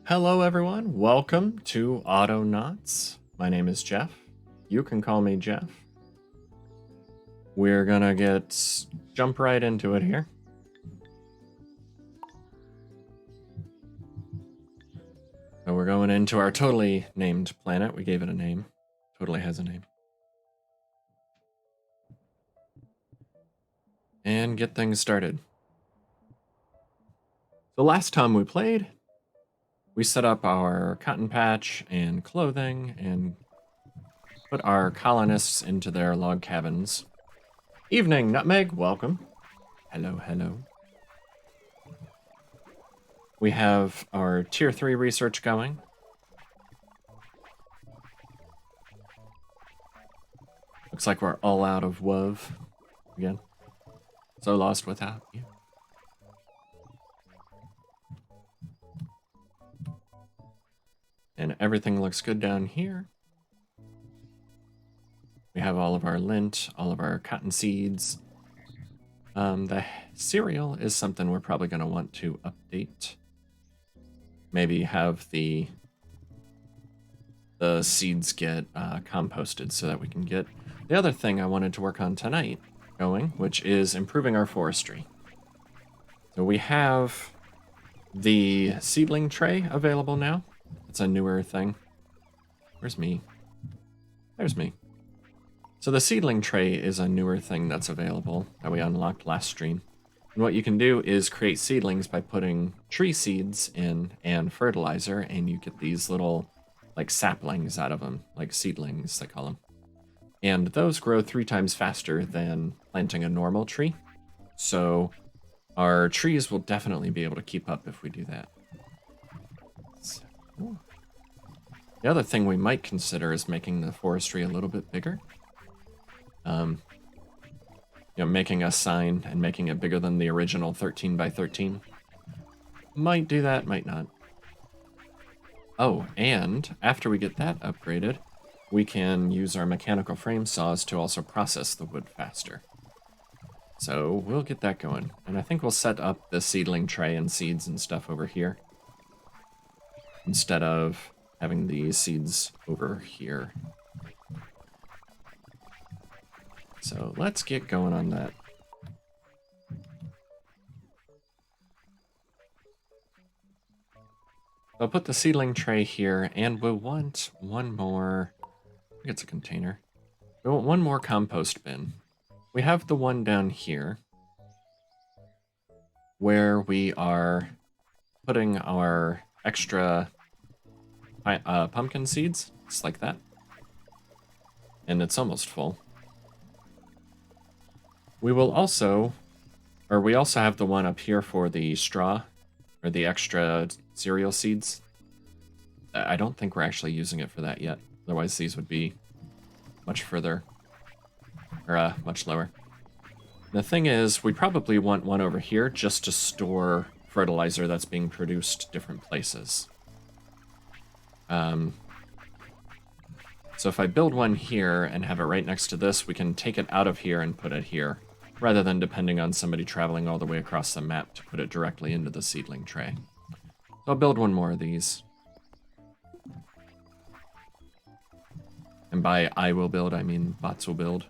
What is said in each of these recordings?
Hello, everyone. Welcome to Autonauts. My name is Jeff. You can call me Jeff. We're gonna jump right into it here. So we're going into our totally named planet. We gave it a name. Totally has a name. And get things started. The last time we played, we set up our cotton patch and clothing and put our colonists into their log cabins. Evening, Nutmeg, welcome. Hello, hello. We have our tier 3 research going. Looks like we're all out of WoW again. So lost without you. And everything looks good down here. We have all of our lint, all of our cotton seeds. The cereal is something we're probably going to want to update. Maybe have the seeds get composted so that we can get the other thing I wanted to work on tonight going, which is improving our forestry. So we have the Seedling Tray available now. It's a newer thing. Where's me? There's me. So the Seedling Tray is a newer thing that's available that we unlocked last stream. And what you can do is create seedlings by putting tree seeds in and fertilizer, and you get these little like saplings out of them, like seedlings they call them. And those grow 3 times faster than planting a normal tree. So our trees will definitely be able to keep up if we do that. So, the other thing we might consider is making the forestry a little bit bigger. Making a sign and making it bigger than the original 13 by 13. Might do that, might not. Oh, and after we get that upgraded, we can use our mechanical frame saws to also process the wood faster. So we'll get that going. And I think we'll set up the seedling tray and seeds and stuff over here, instead of having the seeds over here. So let's get going on that. I'll put the seedling tray here, and we'll want one more. I think it's a container. We want one more compost bin. We have the one down here where we are putting our extra pumpkin seeds, just like that. And it's almost full. We also have the one up here for the straw, or the extra cereal seeds. I don't think we're actually using it for that yet. Otherwise, these would be much further, or much lower. The thing is, we probably want one over here just to store fertilizer that's being produced different places. So if I build one here and have it right next to this, we can take it out of here and put it here, rather than depending on somebody traveling all the way across the map to put it directly into the seedling tray. So I'll build one more of these. And by I will build, I mean bots will build.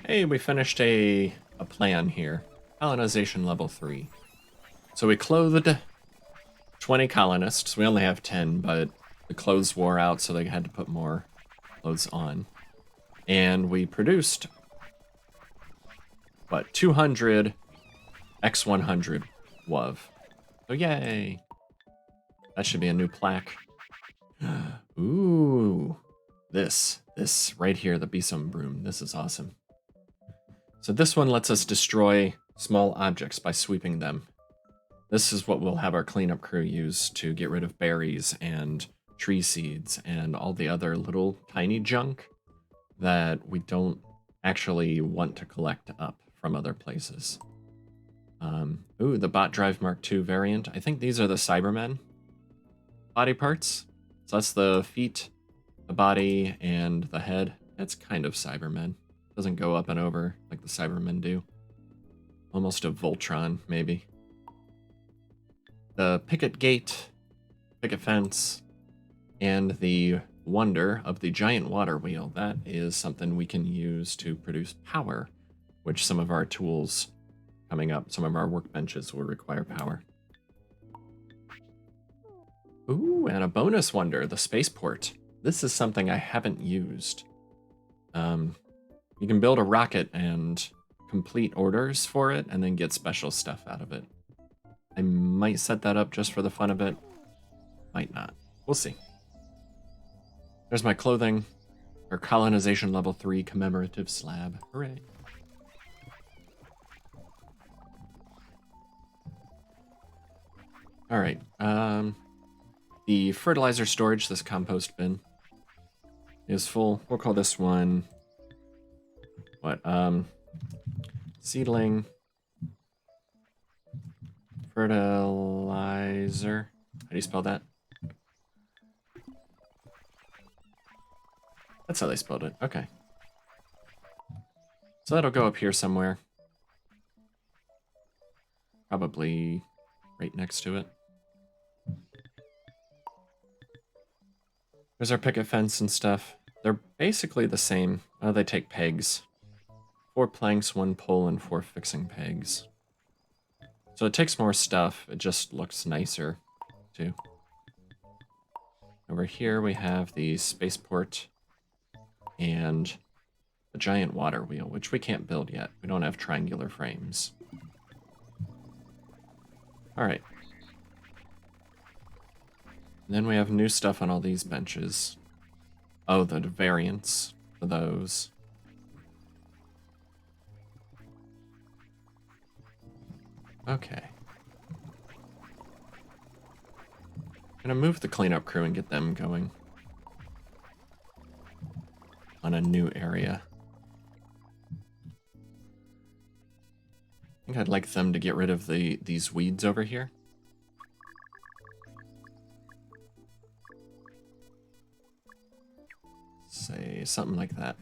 Hey, we finished a plan here. Colonization level 3. So we clothed 20 colonists. We only have 10, but the clothes wore out, so they had to put more clothes on. And we produced, 200 X100 WOV. So yay! That should be a new plaque. Ooh, this right here, the Besom Broom. This is awesome. So this one lets us destroy small objects by sweeping them. This is what we'll have our cleanup crew use to get rid of berries and tree seeds and all the other little tiny junk that we don't actually want to collect up from other places. Ooh, the Bot Drive Mark II variant. I think these are the Cybermen body parts. So that's the feet, the body, and the head. It's kind of Cybermen. Doesn't go up and over like the Cybermen do. Almost a Voltron, maybe. The picket gate, picket fence, and the wonder of the giant water wheel. That is something we can use to produce power, which some of our tools coming up, some of our workbenches will require power. Ooh, and a bonus wonder, the spaceport. This is something I haven't used. You can build a rocket and complete orders for it and then get special stuff out of it. I might set that up just for the fun of it. Might not. We'll see. There's my clothing. Our colonization level 3 commemorative slab. Hooray. All right. The fertilizer storage, this compost bin, is full. We'll call this one what? Seedling fertilizer. How do you spell that? That's how they spelled it. Okay. So that'll go up here somewhere. Probably right next to it. There's our picket fence and stuff. They're basically the same. Oh, they take pegs. 4 planks, 1 pole, and 4 fixing pegs. So it takes more stuff. It just looks nicer, too. Over here we have the spaceport and the giant water wheel, which we can't build yet. We don't have triangular frames. All right. And then we have new stuff on all these benches. Oh, the variants for those. Okay. Gonna move the cleanup crew and get them going on a new area. I think I'd like them to get rid of these weeds over here. Say something like that.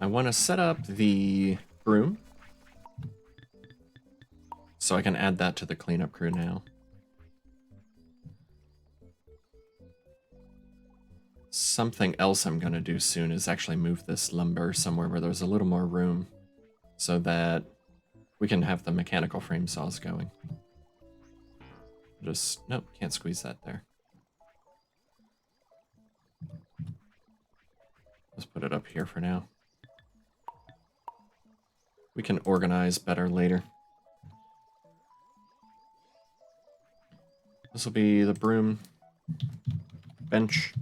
I want to set up the broom so I can add that to the cleanup crew now. Something else I'm going to do soon is actually move this lumber somewhere where there's a little more room so that we can have the mechanical frame saws going. Just, nope, can't squeeze that there. Let's put it up here for now. We can organize better later. This will be the broom bench.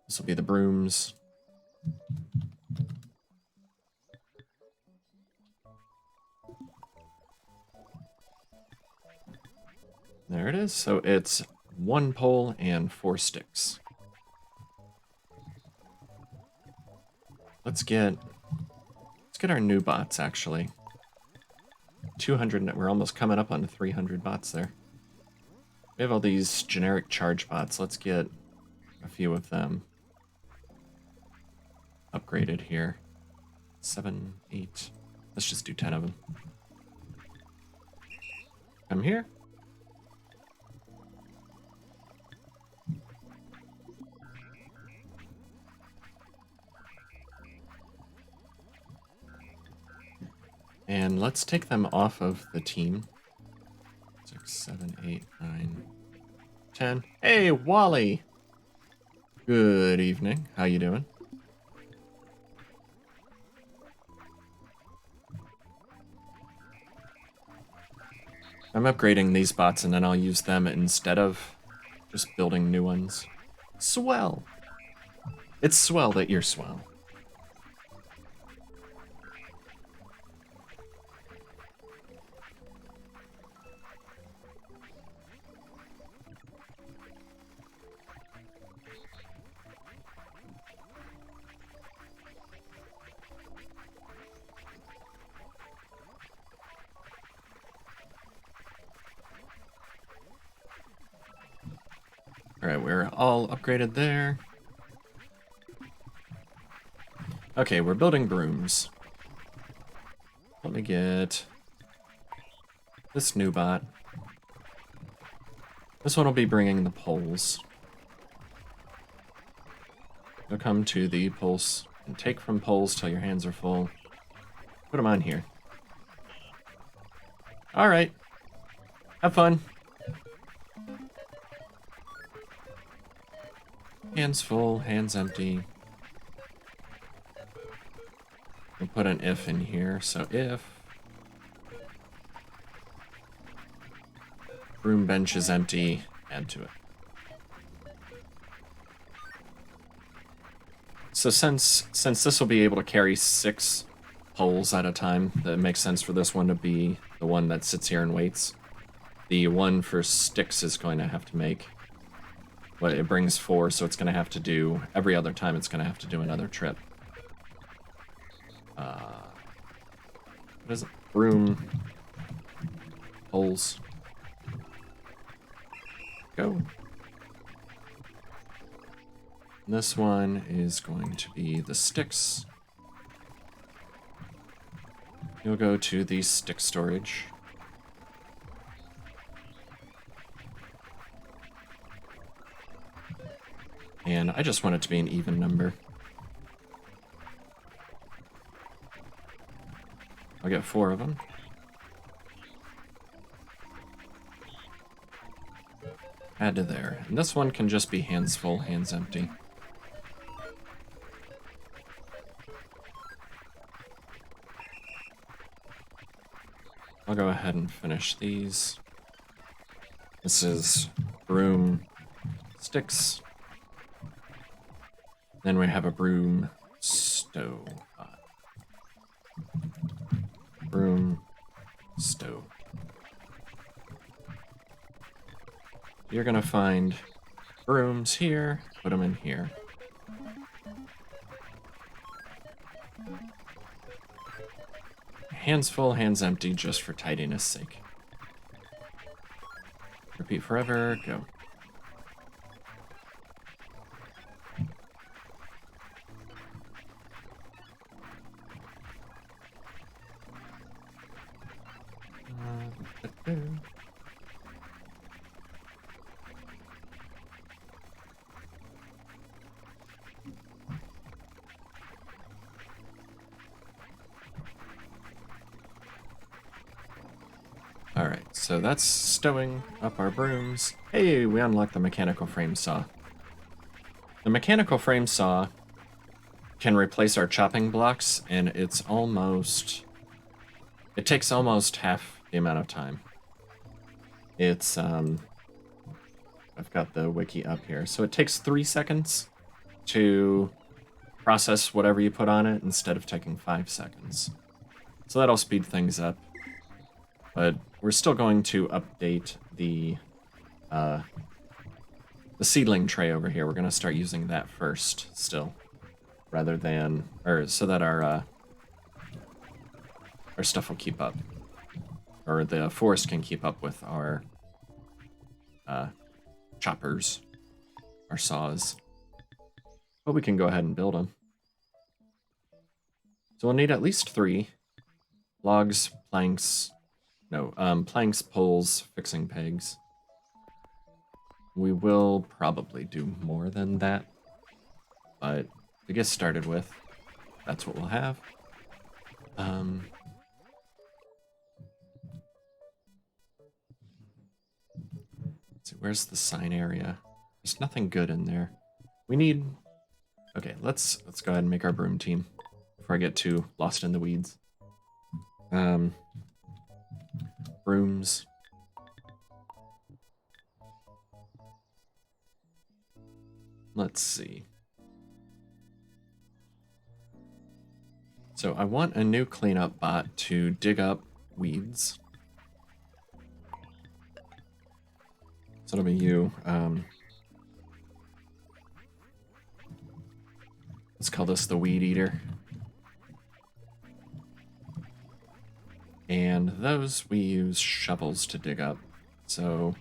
This will be the brooms. There it is. So it's 1 pole and 4 sticks. Let's get our new bots, actually. 200, we're almost coming up on 300 bots there. We have all these generic charge bots. Let's get a few of them upgraded here. 7, 8. Let's just do 10 of them. Come here. And let's take them off of the team. 6, 7, 8, 9, 10. Hey, Wally! Good evening. How you doing? I'm upgrading these bots and then I'll use them instead of just building new ones. Swell! It's swell that you're swell. All right, we're all upgraded there. Okay, we're building brooms. Let me get this new bot. This one will be bringing the poles. You'll come to the poles and take from poles till your hands are full. Put them on here. All right. Have fun. Hands full, hands empty. We'll put an if in here, so if room bench is empty, add to it. So since this will be able to carry 6 poles at a time, that makes sense for this one to be the one that sits here and waits. The one for sticks is going to have to make, well, it brings 4, so it's going to have to do, every other time it's going to have to do another trip. What is it? Broom. Poles. Go. This one is going to be the sticks. You'll go to the stick storage. And I just want it to be an even number. I'll get 4 of them. Add to there. And this one can just be hands full, hands empty. I'll go ahead and finish these. This is broom sticks. Then we have a broom stove. Broom stove. You're gonna find brooms here, put them in here. Hands full, hands empty, just for tidiness sake. Repeat forever, go. Alright, so that's stowing up our brooms. Hey, we unlocked the mechanical frame saw. The mechanical frame saw can replace our chopping blocks, and it takes almost half the amount of time. It's, I've got the wiki up here. So it takes 3 seconds to process whatever you put on it instead of taking 5 seconds. So that'll speed things up. But we're still going to update the seedling tray over here. We're going to start using that first still, rather than, or so that our stuff will keep up, or the forest can keep up with our choppers, our saws. But we can go ahead and build them. So we'll need at least 3 logs, planks. No, planks, poles, fixing pegs. We will probably do more than that, but to get started with, that's what we'll have. Let's see, where's the sign area? There's nothing good in there. We need... Okay, let's go ahead and make our broom team before I get too lost in the weeds. Brooms. Let's see. So I want a new cleanup bot to dig up weeds. So it'll be you. Let's call this the weed eater. And those we use shovels to dig up. So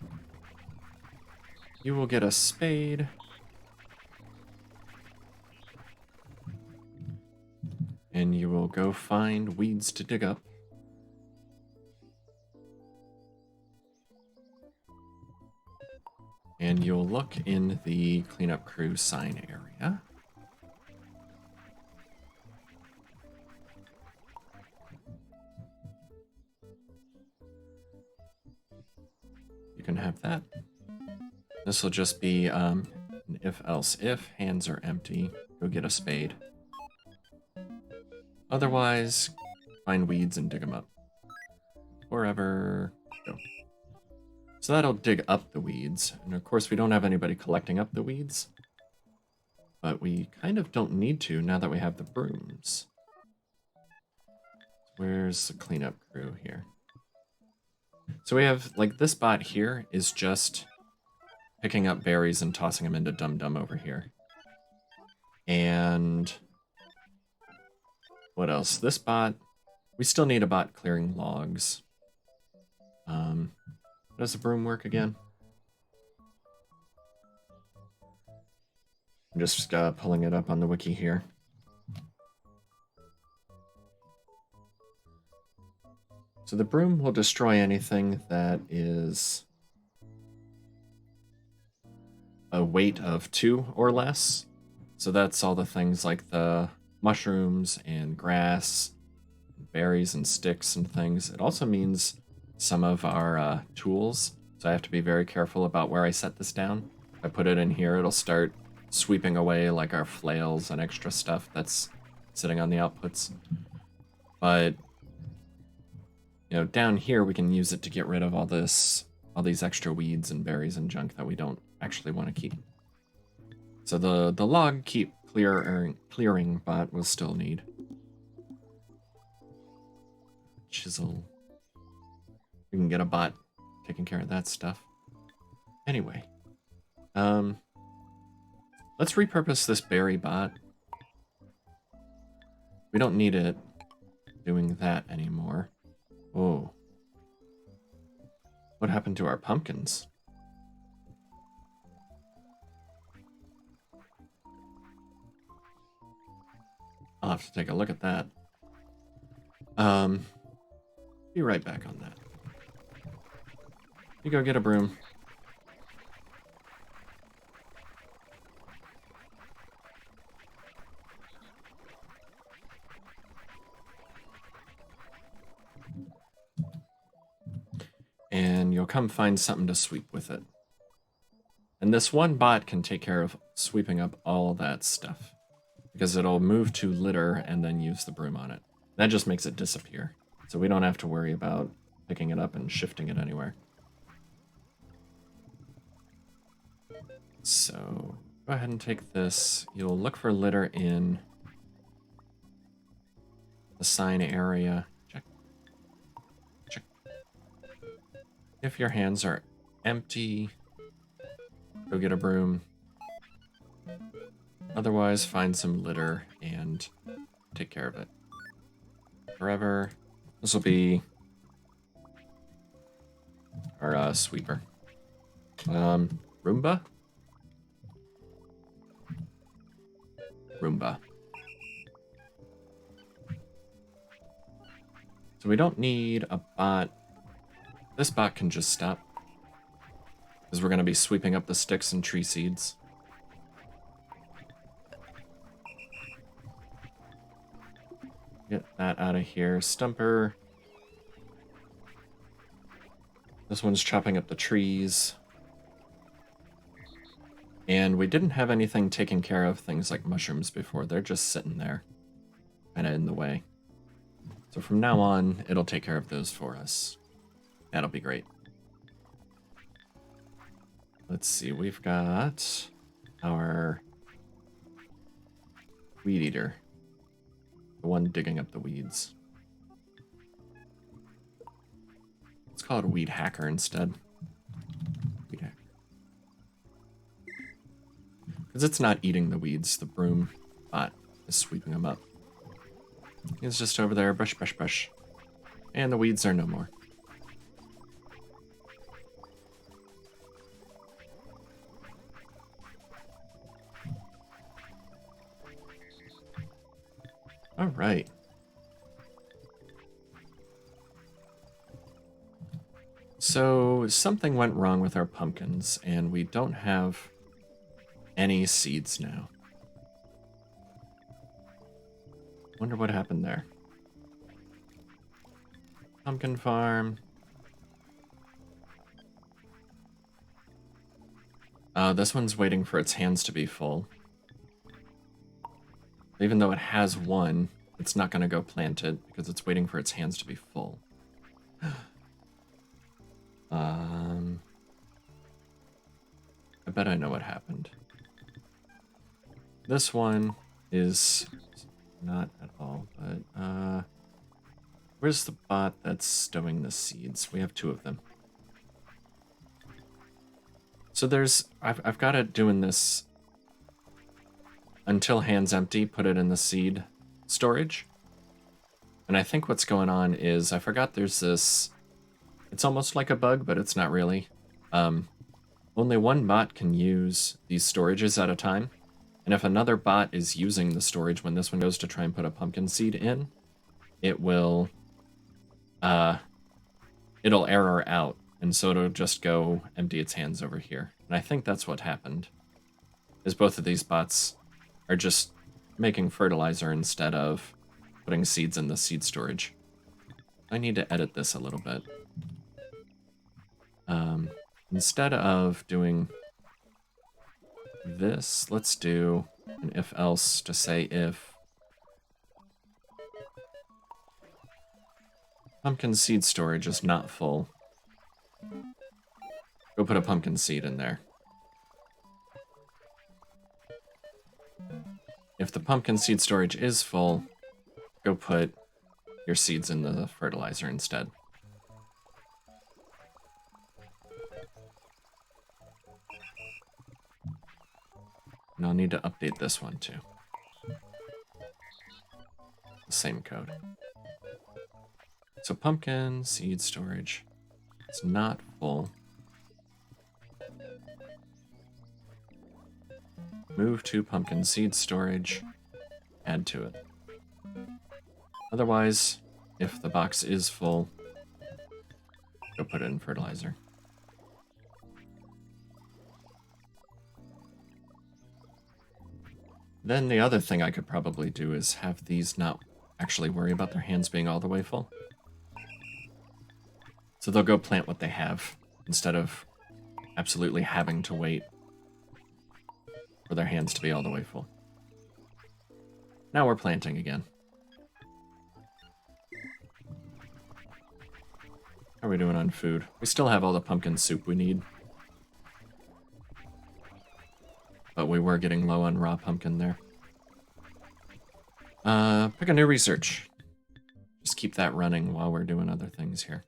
You will get a spade. And you will go find weeds to dig up. And you'll look in the cleanup crew sign area. You can have that. This will just be an if-else if. Hands are empty. Go get a spade. Otherwise, find weeds and dig them up. Wherever. Go. So that'll dig up the weeds. And of course, we don't have anybody collecting up the weeds. But we kind of don't need to now that we have the brooms. Where's the cleanup crew here? So we have, like, this bot here is just picking up berries and tossing them into Dum Dum over here. And what else? This bot, we still need a bot clearing logs. How does the broom work again? I'm just pulling it up on the wiki here. So the broom will destroy anything that is a weight of 2 or less. So that's all the things like the mushrooms and grass, berries and sticks and things. It also means some of our tools. So I have to be very careful about where I set this down. If I put it in here, it'll start sweeping away like our flails and extra stuff that's sitting on the outputs. But you know, down here we can use it to get rid of all these extra weeds and berries and junk that we don't actually want to keep. So the log keep clearing bot will still need. Chisel. We can get a bot taking care of that stuff. Anyway, let's repurpose this berry bot. We don't need it doing that anymore. Oh. What happened to our pumpkins? I'll have to take a look at that. Be right back on that. You go get a broom. And you'll come find something to sweep with it. And this one bot can take care of sweeping up all that stuff, because it'll move to litter and then use the broom on it. That just makes it disappear. So we don't have to worry about picking it up and shifting it anywhere. So go ahead and take this. You'll look for litter in the sign area. Check. Check. If your hands are empty, go get a broom. Otherwise, find some litter and take care of it. Forever. This will be our sweeper. Roomba? Roomba. So we don't need a bot. This bot can just stop, because we're going to be sweeping up the sticks and tree seeds. Get that out of here. Stumper. This one's chopping up the trees. And we didn't have anything taking care of things like mushrooms before. They're just sitting there, kind of in the way. So from now on, it'll take care of those for us. That'll be great. Let's see, we've got our weed eater. The one digging up the weeds. Let's call it a weed hacker instead. Weed hacker. Because it's not eating the weeds, the broom bot is sweeping them up. He's just over there, brush, brush, brush. And the weeds are no more. All right. So something went wrong with our pumpkins, and we don't have any seeds now. Wonder what happened there. Pumpkin farm. This one's waiting for its hands to be full. Even though it has one, it's not going to go plant it because it's waiting for its hands to be full. I bet I know what happened. This one is not at all, but where's the bot that's stowing the seeds? We have 2 of them. So I've got it doing this until hands empty, put it in the seed storage. And I think what's going on is I forgot there's this, it's almost like a bug, but it's not really. Only one bot can use these storages at a time. And if another bot is using the storage when this one goes to try and put a pumpkin seed in, it will, it'll error out. And so it'll just go empty its hands over here. And I think that's what happened, is both of these bots are just making fertilizer instead of putting seeds in the seed storage. I need to edit this a little bit. Instead of doing this, let's do an if-else to say if pumpkin seed storage is not full, go put a pumpkin seed in there. If the pumpkin seed storage is full, go put your seeds in the fertilizer instead. And I'll need to update this one too. The same code. So pumpkin seed storage, it's not full. Move to pumpkin seed storage, add to it. Otherwise, if the box is full, go put it in fertilizer. Then the other thing I could probably do is have these not actually worry about their hands being all the way full. So they'll go plant what they have instead of absolutely having to wait for their hands to be all the way full. Now we're planting again. How are we doing on food? We still have all the pumpkin soup we need. But we were getting low on raw pumpkin there. Pick a new research. Just keep that running while we're doing other things here.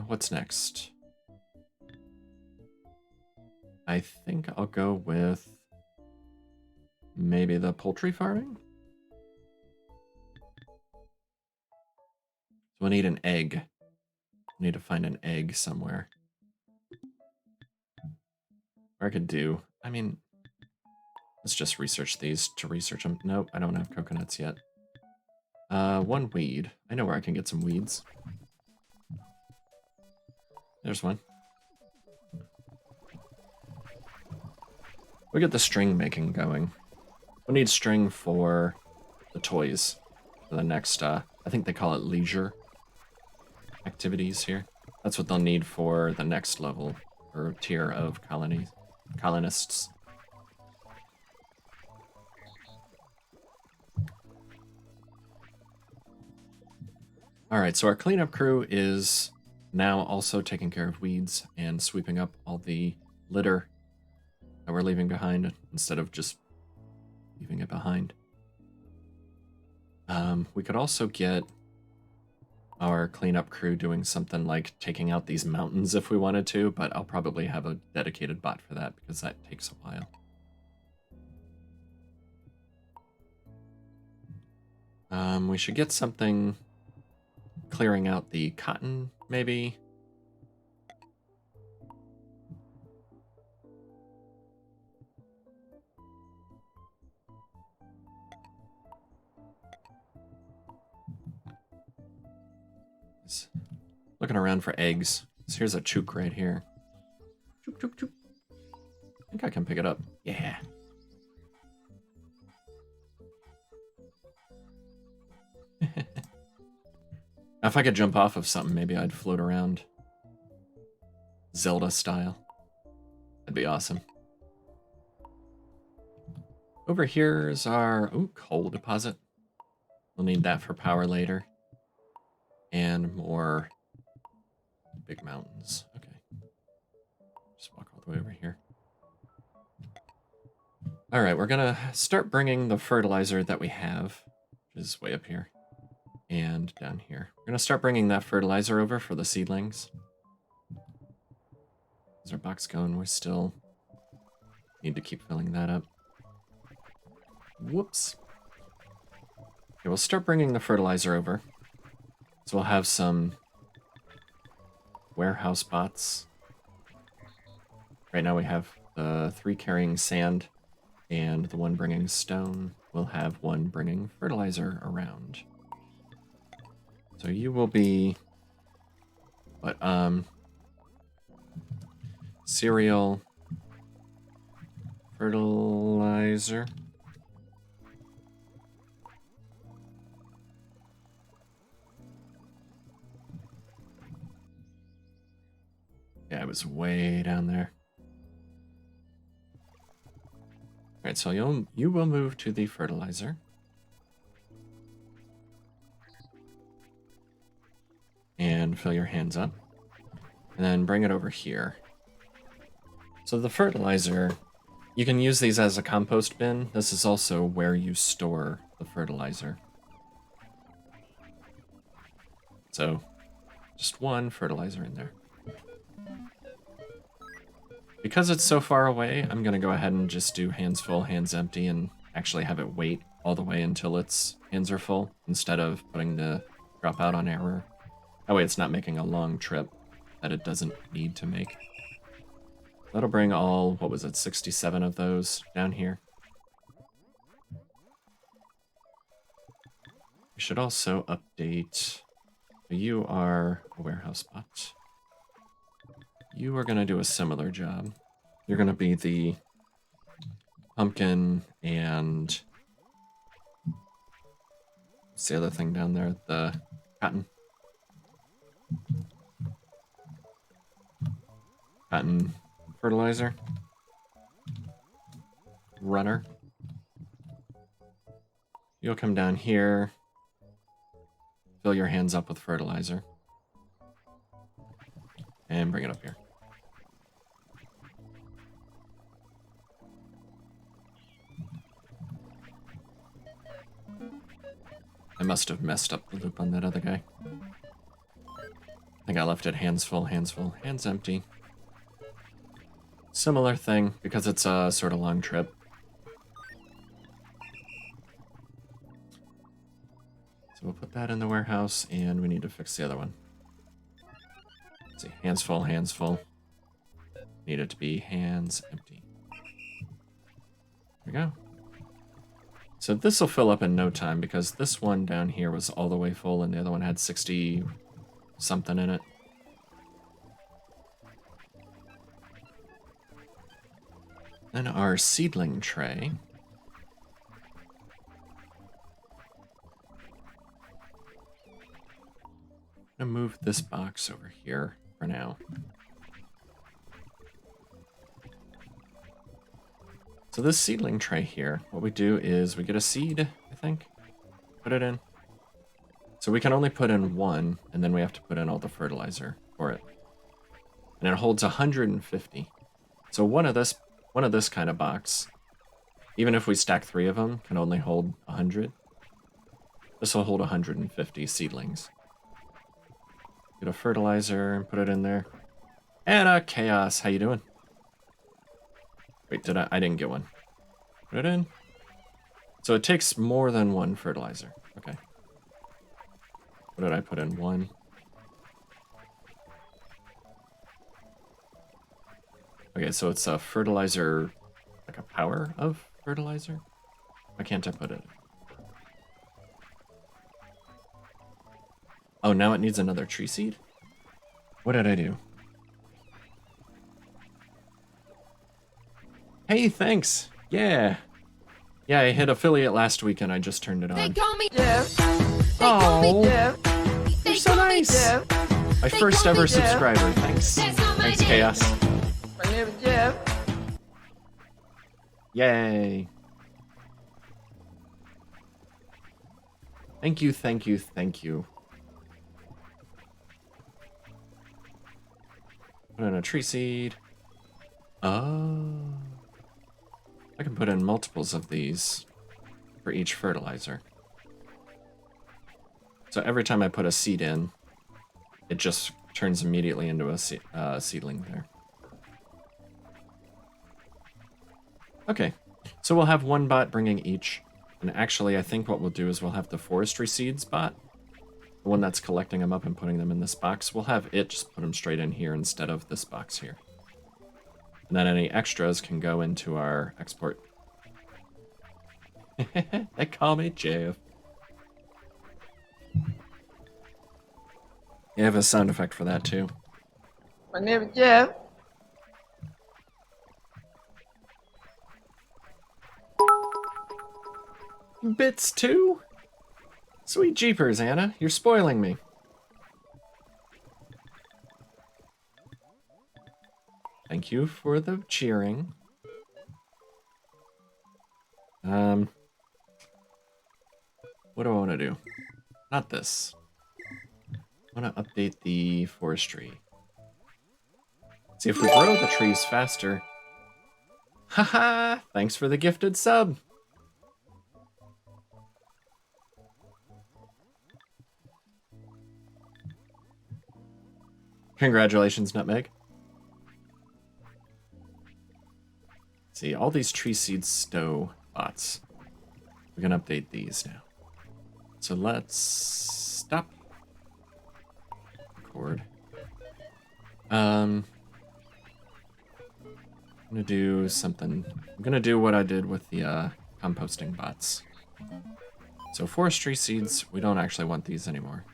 What's next? I think I'll go with maybe the poultry farming. So we'll need an egg. We need to find an egg somewhere. Or I could do, I mean, let's just research these to research them. Nope, I don't have coconuts yet. One weed. I know where I can get some weeds. There's one. We get the string making going. We need string for the toys. For the next, I think they call it leisure activities here. That's what they'll need for the next level or tier of colonists. Alright, so our cleanup crew is now also taking care of weeds and sweeping up all the litter that we're leaving behind instead of just leaving it behind. We could also get our cleanup crew doing something like taking out these mountains if we wanted to, but I'll probably have a dedicated bot for that because that takes a while. We should get something clearing out the cotton, maybe. Just looking around for eggs. So here's a chook right here. Chook, chook, chook. I think I can pick it up. Yeah. If I could jump off of something, maybe I'd float around. Zelda style. That'd be awesome. Over here is our coal deposit. We'll need that for power later. And more big mountains. Okay. Just walk all the way over here. All right, we're gonna start bringing the fertilizer that we have, which is way up here and down here. We're gonna start bringing that fertilizer over for the seedlings. How's our box going? We still need to keep filling that up. Whoops. Okay, we'll start bringing the fertilizer over. So we'll have some warehouse bots. Right now we have the 3 carrying sand and the 1 bringing stone. We'll have 1 bringing fertilizer around. So you will be, cereal, fertilizer. Yeah, it was way down there. All right, so you will move to the fertilizer. And fill your hands up. And then bring it over here. So the fertilizer, you can use these as a compost bin. This is also where you store the fertilizer. So just 1 fertilizer in there. Because it's so far away, I'm going to go ahead and just do hands full, hands empty, and actually have it wait all the way until its hands are full, instead of putting the drop out on error. That way it's not making a long trip that it doesn't need to make. That'll bring all, 67 of those down here. We should also update, you are a warehouse bot. You are going to do a similar job. You're going to be the pumpkin and what's the other thing down there? The cotton. Cotton fertilizer. Runner. You'll come down here. Fill your hands up with fertilizer. And bring it up here. I must have messed up the loop on that other guy. I think I left it hands full, hands empty. Similar thing, because it's a sort of long trip. So we'll put that in the warehouse, and we need to fix the other one. Let's see, hands full, hands full. Need it to be hands empty. There we go. So this will fill up in no time, because this one down here was all the way full, and the other one had 60 something in it. Then our seedling tray. I'm gonna move this box over here for now. So this seedling tray here, what we do is we get a seed, I think, put it in. So we can only put in 1, and then we have to put in all the fertilizer for it. And it holds 150. So one of this kind of box, even if we stack 3 of them, can only hold 100. This will hold 150 seedlings. Get a fertilizer and put it in there. Anna Chaos, how you doing? Wait, I didn't get one. Put it in. So it takes more than 1 fertilizer. Okay. What did I put in? 1. Okay, so it's a fertilizer, like a power of fertilizer? Why can't I put it? Oh, now it needs another tree seed? What did I do? Hey, thanks. Yeah. Yeah, I hit affiliate last week and I just turned it on. They call me Jeff. Oh, Jeff. you're so nice. My first ever subscriber. Thanks. Thanks, Chaos. My name is Jeff. Yay. Thank you, thank you, thank you. Put in a tree seed. Oh. I can put in multiples of these for each fertilizer. So every time I put a seed in, it just turns immediately into a seedling there. Okay, so we'll have one bot bringing each. And actually, I think what we'll do is we'll have the forestry seeds bot, the one that's collecting them up and putting them in this box. We'll have it just put them straight in here instead of this box here. And then any extras can go into our export. They call me Jeff. You have a sound effect for that too. My name is Jeff. Bits too? Sweet jeepers, Anna. You're spoiling me. Thank you for the cheering. What do I want to do? Not this. I want to update the forestry. See if we grow the trees faster. Haha! Thanks for the gifted sub. Congratulations, Nutmeg. See, all these tree seed stow bots. We can update these now. So let's stop. Record. I'm gonna do something. I'm gonna do what I did with the composting bots. So forestry seeds, we don't actually want these anymore.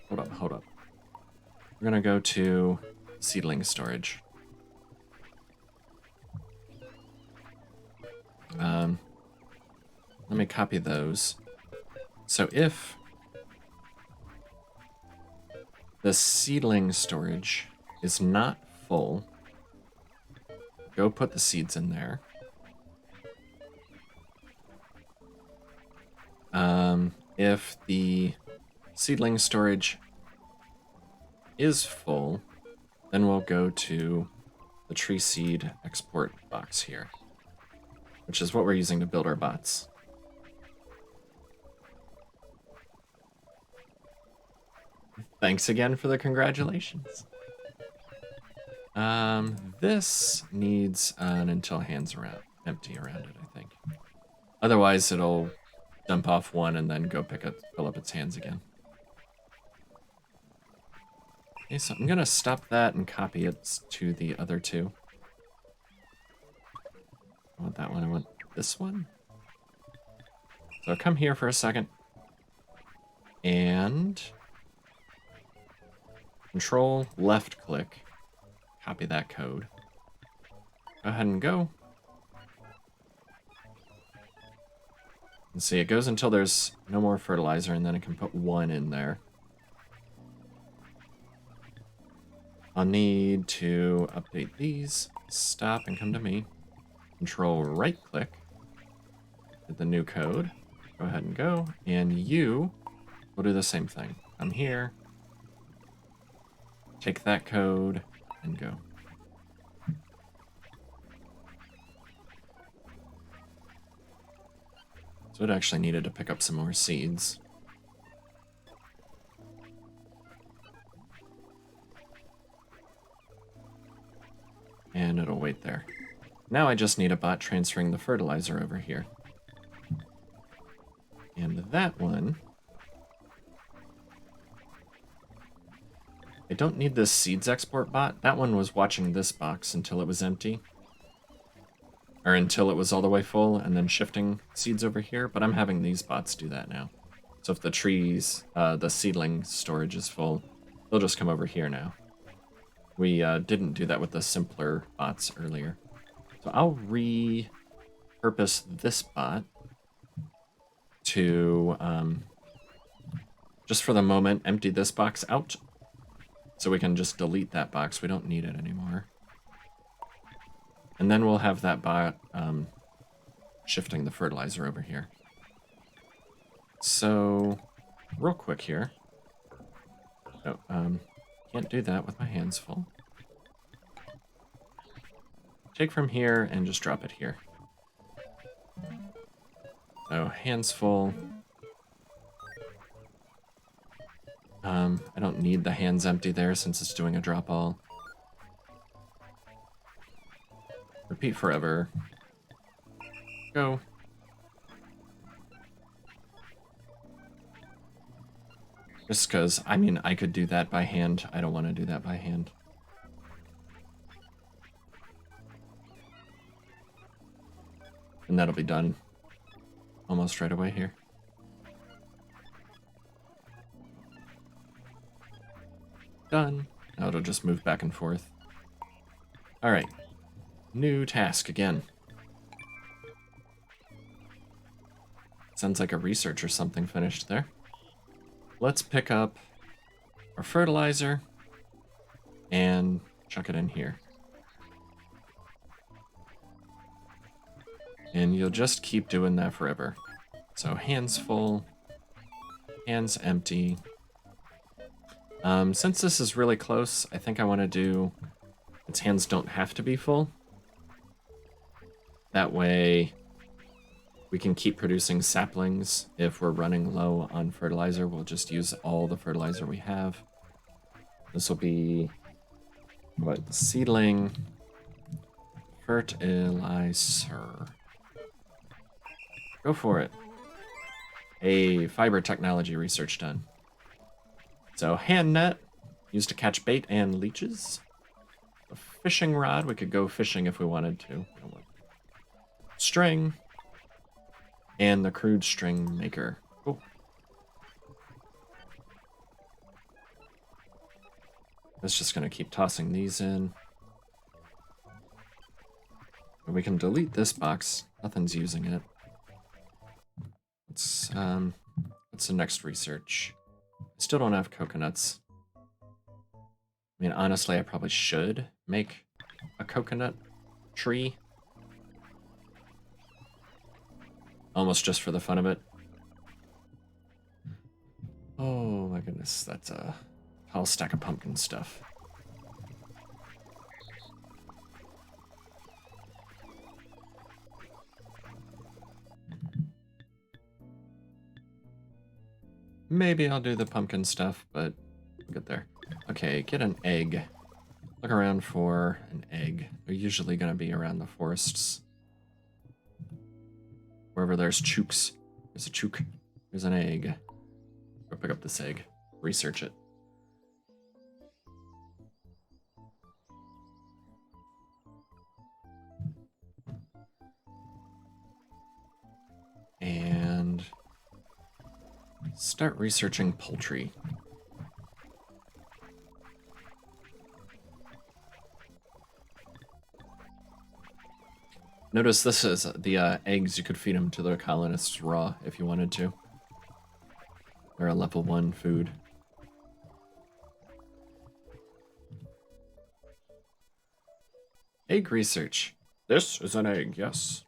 Hold up, hold up. We're gonna go to seedling storage. Let me copy those. So if the seedling storage is not full, go put the seeds in there. If the seedling storage is full, then we'll go to the tree seed export box here, which is what we're using to build our bots. Thanks again for the congratulations. This needs an until hands around empty around it, I think. Otherwise, it'll dump off one and then go fill up its hands again. Okay, so I'm gonna stop that and copy it to the other two. I want that one, I want this one. So I'll come here for a second. And Control left click, copy that code. Go ahead and go. And see, it goes until there's no more fertilizer, and then it can put one in there. I'll need to update these. Stop and come to me. Control right click. Get the new code. Go ahead and go. And you will do the same thing. Come here. Take that code and go. So it actually needed to pick up some more seeds. And it'll wait there. Now I just need a bot transferring the fertilizer over here. And that one... I don't need this seeds export bot. That one was watching this box until it was empty. Or until it was all the way full, and then shifting seeds over here, but I'm having these bots do that now. So if the trees, the seedling storage is full, they'll just come over here now. We didn't do that with the simpler bots earlier. So I'll repurpose this bot to, just for the moment, empty this box out. So we can just delete that box. We don't need it anymore. And then we'll have that bot shifting the fertilizer over here. So, real quick here. Oh, can't do that with my hands full. Take from here and just drop it here. So, hands full. I don't need the hands empty there since it's doing a drop all. Repeat forever. Go. Just because, I mean, I could do that by hand. I don't want to do that by hand. And that'll be done almost right away here. Done. Now it'll just move back and forth. All right. New task again. Sounds like a research or something finished there. Let's pick up our fertilizer and chuck it in here. And you'll just keep doing that forever. So hands full, hands empty. Since this is really close, I think I want to do its hands don't have to be full. That way we can keep producing saplings. If we're running low on fertilizer, we'll just use all the fertilizer we have. This will be, what, seedling fertilizer. Go for it. A fiber technology research done. So hand net, used to catch bait and leeches. A fishing rod, we could go fishing if we wanted to. String. And the crude string maker. Cool. It's just gonna keep tossing these in. And we can delete this box. Nothing's using it. What's the next research? I still don't have coconuts. I mean, honestly, I probably should make a coconut tree. Almost just for the fun of it. Oh my goodness, that's a whole stack of pumpkin stuff. Maybe I'll do the pumpkin stuff, but we'll get there. Okay, get an egg. Look around for an egg. They're usually going to be around the forests. Wherever there's chooks. There's a chook. There's an egg. Go pick up this egg. Research it. And start researching poultry. Notice this is the eggs. You could feed them to the colonists raw if you wanted to. They're a level 1 food. Egg research. This is an egg, yes.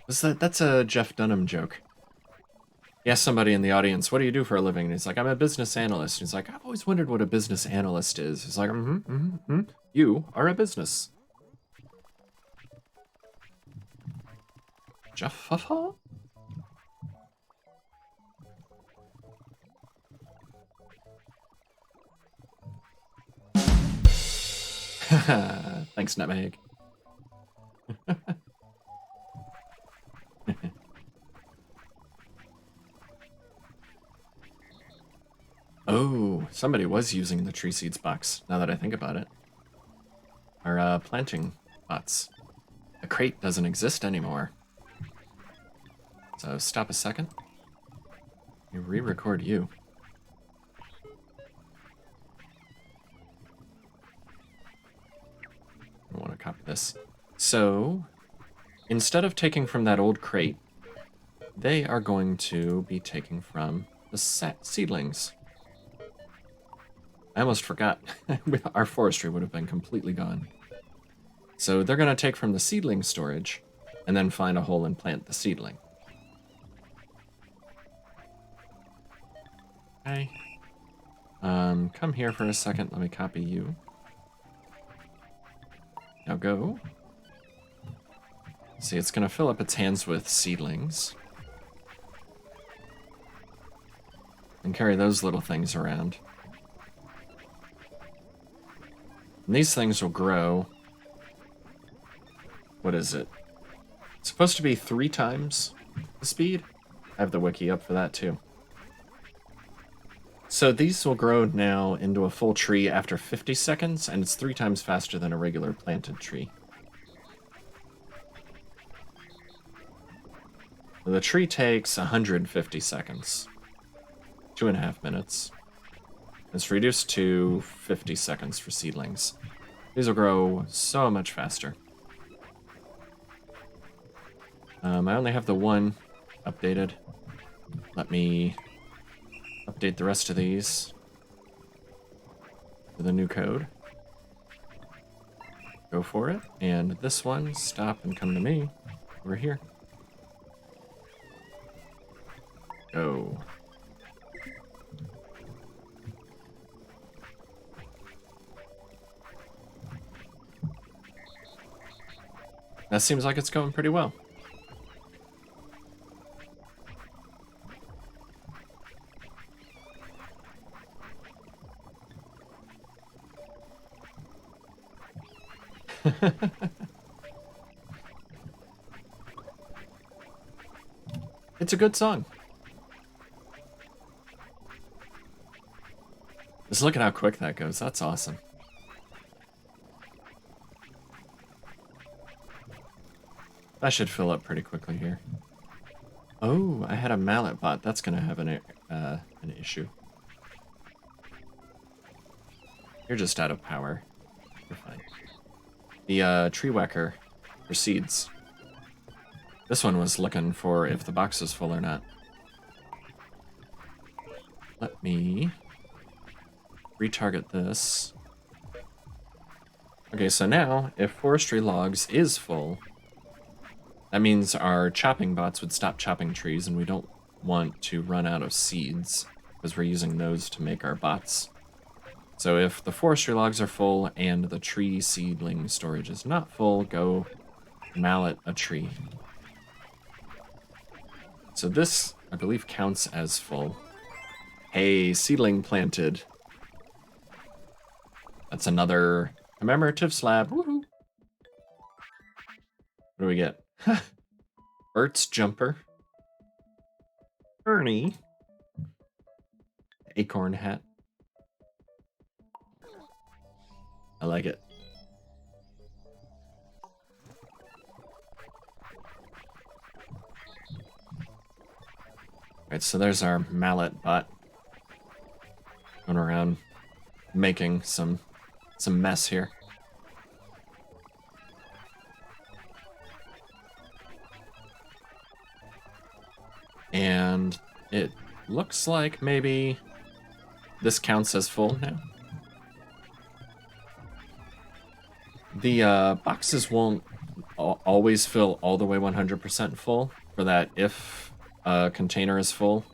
That's a Jeff Dunham joke. He asked somebody in the audience, what do you do for a living? And he's like, I'm a business analyst. And he's like, I've always wondered what a business analyst is. He's like, you are a business. Jeff Fuffa? Thanks, Nutmeg. Oh, somebody was using the tree seeds box, now that I think about it. Our planting bots. The crate doesn't exist anymore. So stop a second. You re-record you. I want to copy this. So, instead of taking from that old crate, they are going to be taking from the seedlings. I almost forgot. Our forestry would have been completely gone. So they're going to take from the seedling storage and then find a hole and plant the seedling. Okay. Come here for a second. Let me copy you. Now go. See, it's going to fill up its hands with seedlings. And carry those little things around. And these things will grow. What is it? It's supposed to be 3 times the speed. I have the wiki up for that too. So these will grow now into a full tree after 50 seconds, and it's 3 times faster than a regular planted tree. The tree takes 150 seconds. 2.5 minutes. It's reduced to 50 seconds for seedlings. These will grow so much faster. I only have the one updated. Let me update the rest of these to the new code. Go for it. And this one, stop and come to me. Over here. Go. That seems like it's going pretty well. It's a good song. Just look at how quick that goes. That's awesome. That should fill up pretty quickly here. Oh, I had a mallet bot. That's gonna have an issue. You're just out of power. You're fine. The tree whacker for seeds. This one was looking for if the box is full or not. Let me retarget this. Okay, so now, if forestry logs is full, that means our chopping bots would stop chopping trees, and we don't want to run out of seeds, because we're using those to make our bots. So if the forestry logs are full and the tree seedling storage is not full, go mallet a tree. So this, I believe, counts as full. Hey, seedling planted. That's another commemorative slab. Woohoo! What do we get? Bert's jumper. Ernie. Acorn hat. I like it. Alright, so there's our mallet bot. Going around making some mess here. And it looks like maybe this counts as full now. The boxes won't always fill all the way 100% full for that if a container is full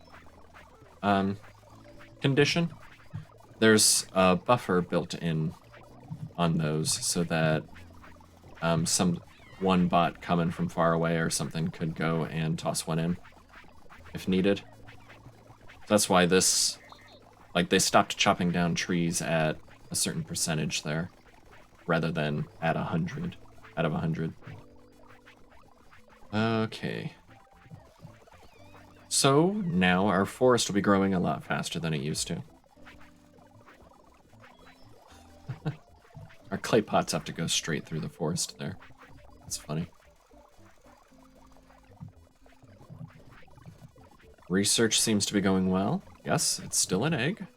condition. There's a buffer built in on those so that one bot coming from far away or something could go and toss one in if needed. That's why this, like, they stopped chopping down trees at a certain percentage there rather than at 100 out of 100. Okay. So now our forest will be growing a lot faster than it used to. Our clay pots have to go straight through the forest there. That's funny. Research seems to be going well. Yes, it's still an egg.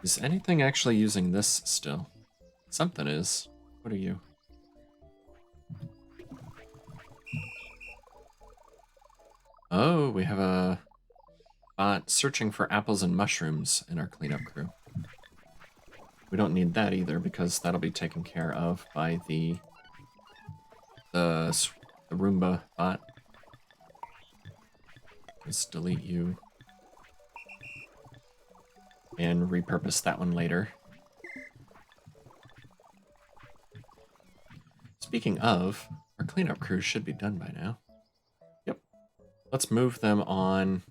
Is anything actually using this still? Something is. What are you? Oh, we have a bot searching for apples and mushrooms in our cleanup crew. We don't need that either because that'll be taken care of by the Roomba bot. Just delete you. And repurpose that one later. Speaking of, our cleanup crew should be done by now. Yep. Let's move them on.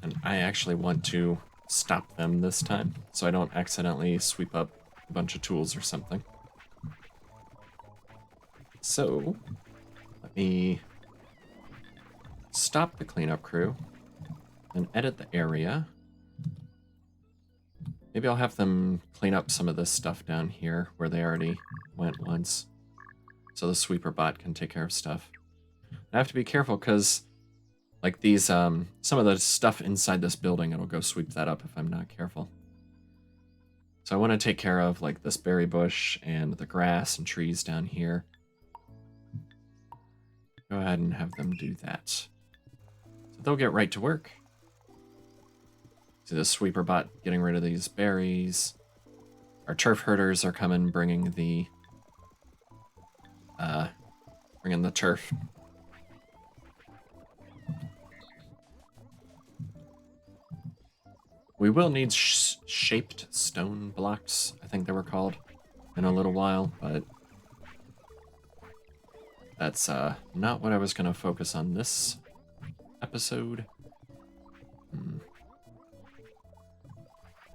And I actually want to stop them this time, so I don't accidentally sweep up a bunch of tools or something. So, let me stop the cleanup crew and edit the area. Maybe I'll have them clean up some of this stuff down here where they already went once, so the sweeper bot can take care of stuff. I have to be careful because like these, some of the stuff inside this building, it'll go sweep that up if I'm not careful. So I want to take care of like this berry bush and the grass and trees down here. Go ahead and have them do that. So they'll get right to work. See the sweeper bot getting rid of these berries. Our turf herders are coming, bringing the turf. We will need shaped stone blocks, I think they were called, in a little while, but that's not what I was going to focus on this episode.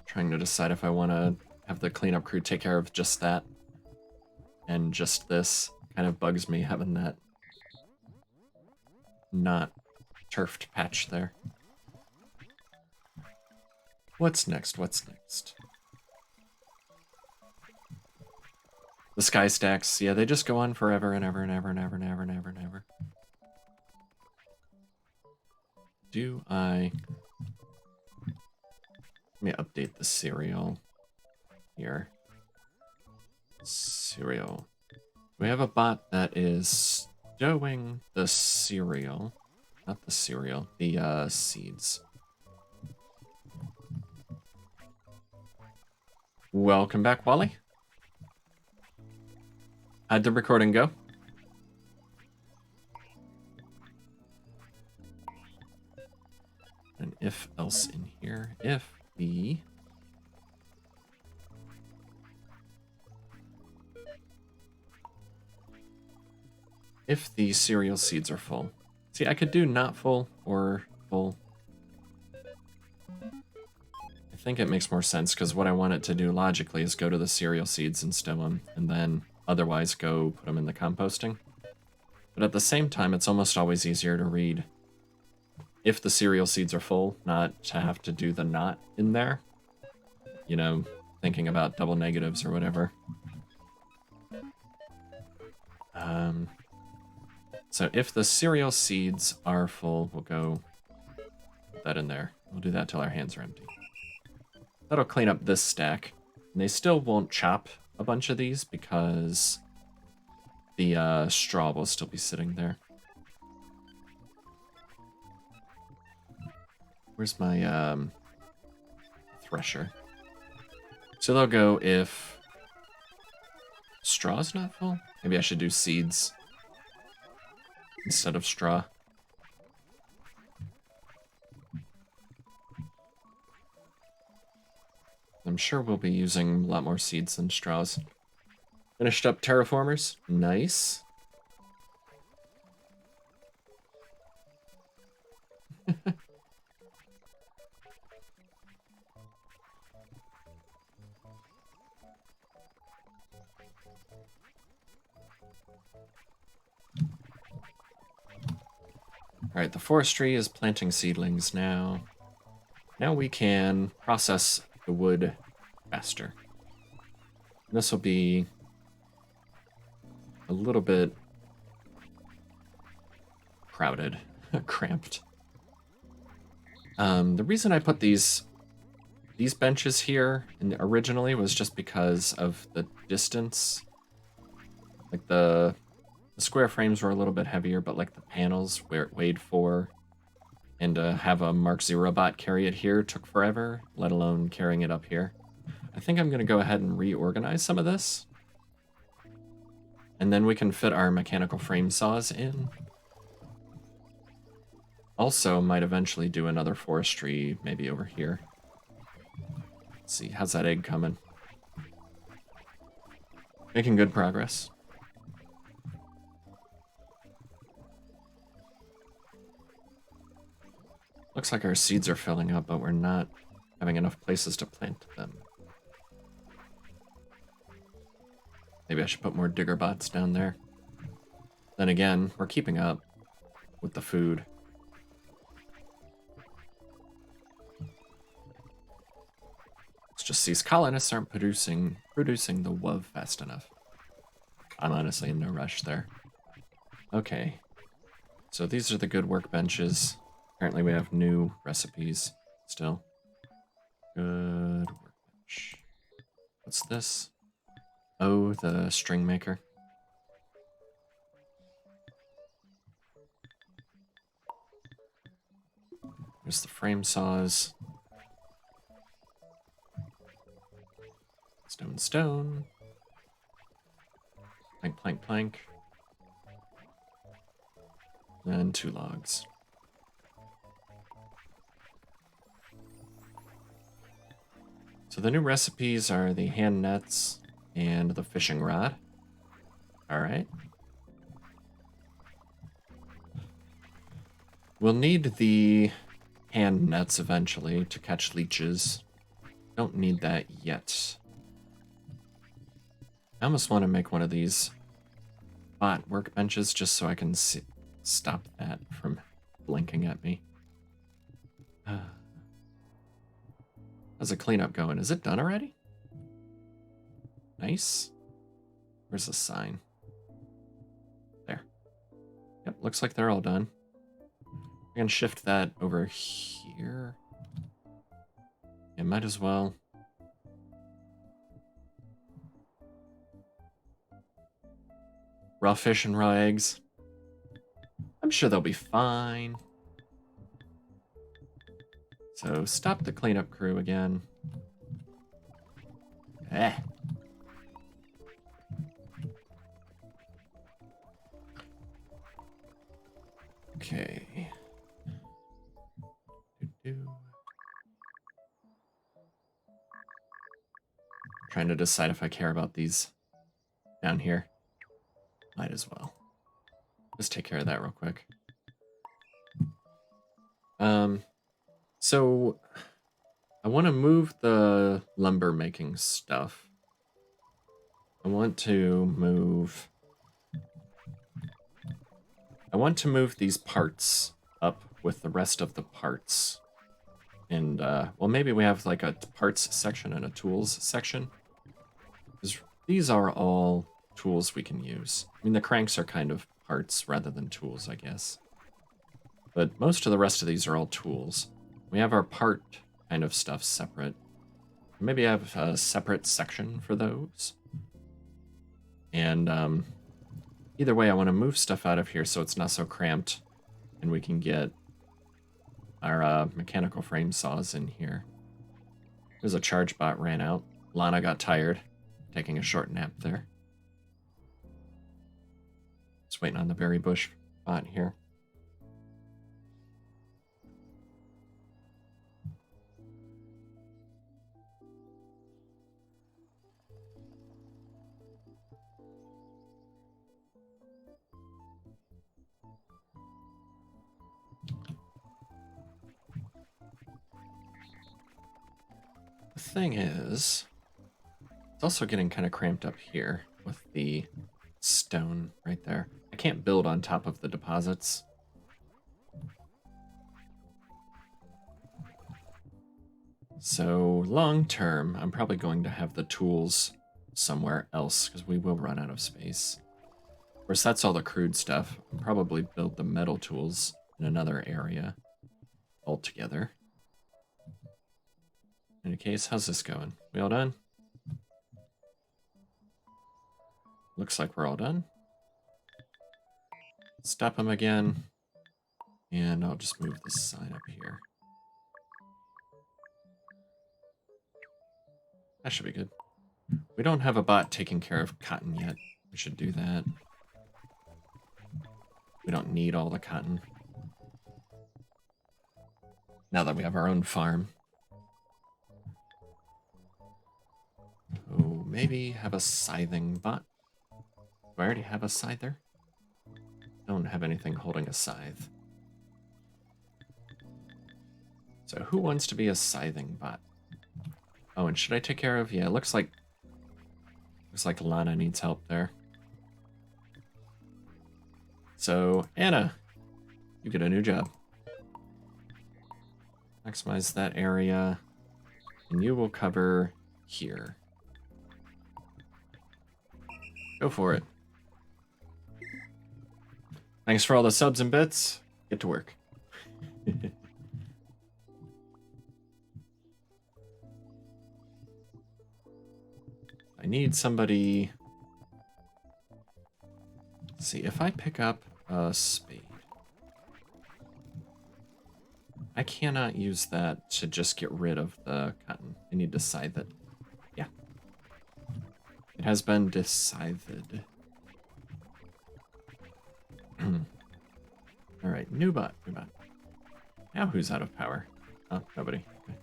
Trying to decide if I want to have the cleanup crew take care of just that and just this. Kind of bugs me having that not turfed patch there. What's next? What's next? The sky stacks. Yeah, they just go on forever and ever and ever and ever and ever and ever and ever. Do I... Let me update the cereal here. Cereal. We have a bot that is stowing the cereal. Not the cereal, the seeds. Welcome back, Wally. How'd the recording go? And if else in here, if the cereal seeds are full. See, I could do not full or full. I think it makes more sense because what I want it to do logically is go to the cereal seeds and stow them, and then otherwise go put them in the composting. But at the same time, it's almost always easier to read if the cereal seeds are full, not to have to do the not in there. You know, thinking about double negatives or whatever. So if the cereal seeds are full, we'll go put that in there. We'll do that till our hands are empty. That'll clean up this stack. And they still won't chop a bunch of these because the straw will still be sitting there. Where's my thresher? So they'll go if straw's not full. Maybe I should do seeds instead of straw. I'm sure we'll be using a lot more seeds than straws. Finished up terraformers. Nice. Alright, the forestry is planting seedlings now. Now we can process the wood faster. This will be a little bit crowded, cramped. The reason I put these benches here originally was just because of the distance. Like the square frames were a little bit heavier, but like the panels where it weighed 4, and to have a Mark Z robot carry it here took forever, let alone carrying it up here. I think I'm gonna go ahead and reorganize some of this. And then we can fit our mechanical frame saws in. Also, might eventually do another forestry, maybe over here. Let's see, how's that egg coming? Making good progress. Looks like our seeds are filling up, but we're not having enough places to plant them. Maybe I should put more digger bots down there. Then again, we're keeping up with the food. It's just these colonists aren't producing the WUV fast enough. I'm honestly in no rush there. Okay. So these are the good workbenches. Apparently we have new recipes still. Good workbench. What's this? Oh, the string maker. There's the frame saws. Stone, stone. Plank, plank, plank. And 2 logs. So the new recipes are the hand nets and the fishing rod. All right. We'll need the hand nets eventually to catch leeches. Don't need that yet. I almost want to make one of these bot workbenches just so I can stop that from blinking at me. How's the cleanup going? Is it done already? Nice. Where's the sign? There. Yep, looks like they're all done. I can shift that over here. Yeah, might as well. Raw fish and raw eggs. I'm sure they'll be fine. So stop the cleanup crew again. Eh. Okay. Trying to decide if I care about these down here. Might as well. Just take care of that real quick. So I want to move the lumber making stuff. I want to move these parts up with the rest of the parts. And, well, maybe we have like a parts section and a tools section. Because these are all tools we can use. I mean, the cranks are kind of parts rather than tools, I guess. But most of the rest of these are all tools. We have our part kind of stuff separate. Maybe I have a separate section for those. And either way, I want to move stuff out of here so it's not so cramped. And we can get our mechanical frame saws in here. There's a charge bot ran out. Lana got tired, taking a short nap there. Just waiting on the berry bush bot here. The thing is, it's also getting kind of cramped up here with the stone right there. I can't build on top of the deposits. So long term, I'm probably going to have the tools somewhere else because we will run out of space. Of course, that's all the crude stuff. I'll probably build the metal tools in another area altogether. In any case, how's this going? We all done? Looks like we're all done. Stop them again. And I'll just move this sign up here. That should be good. We don't have a bot taking care of cotton yet. We should do that. We don't need all the cotton. Now that we have our own farm. Oh, maybe have a scything bot. Do I already have a scyther? Don't have anything holding a scythe. So who wants to be a scything bot? Oh, and should I take care of? Yeah, it looks like Lana needs help there. So Anna, you get a new job. Maximize that area, and you will cover here. Go for it. Thanks for all the subs and bits. Get to work. I need somebody. Let's see, if I pick up a spade, I cannot use that to just get rid of the cotton. I need to scythe it. Yeah. It has been decided. All right, new bot. Now who's out of power? Oh, nobody. Okay.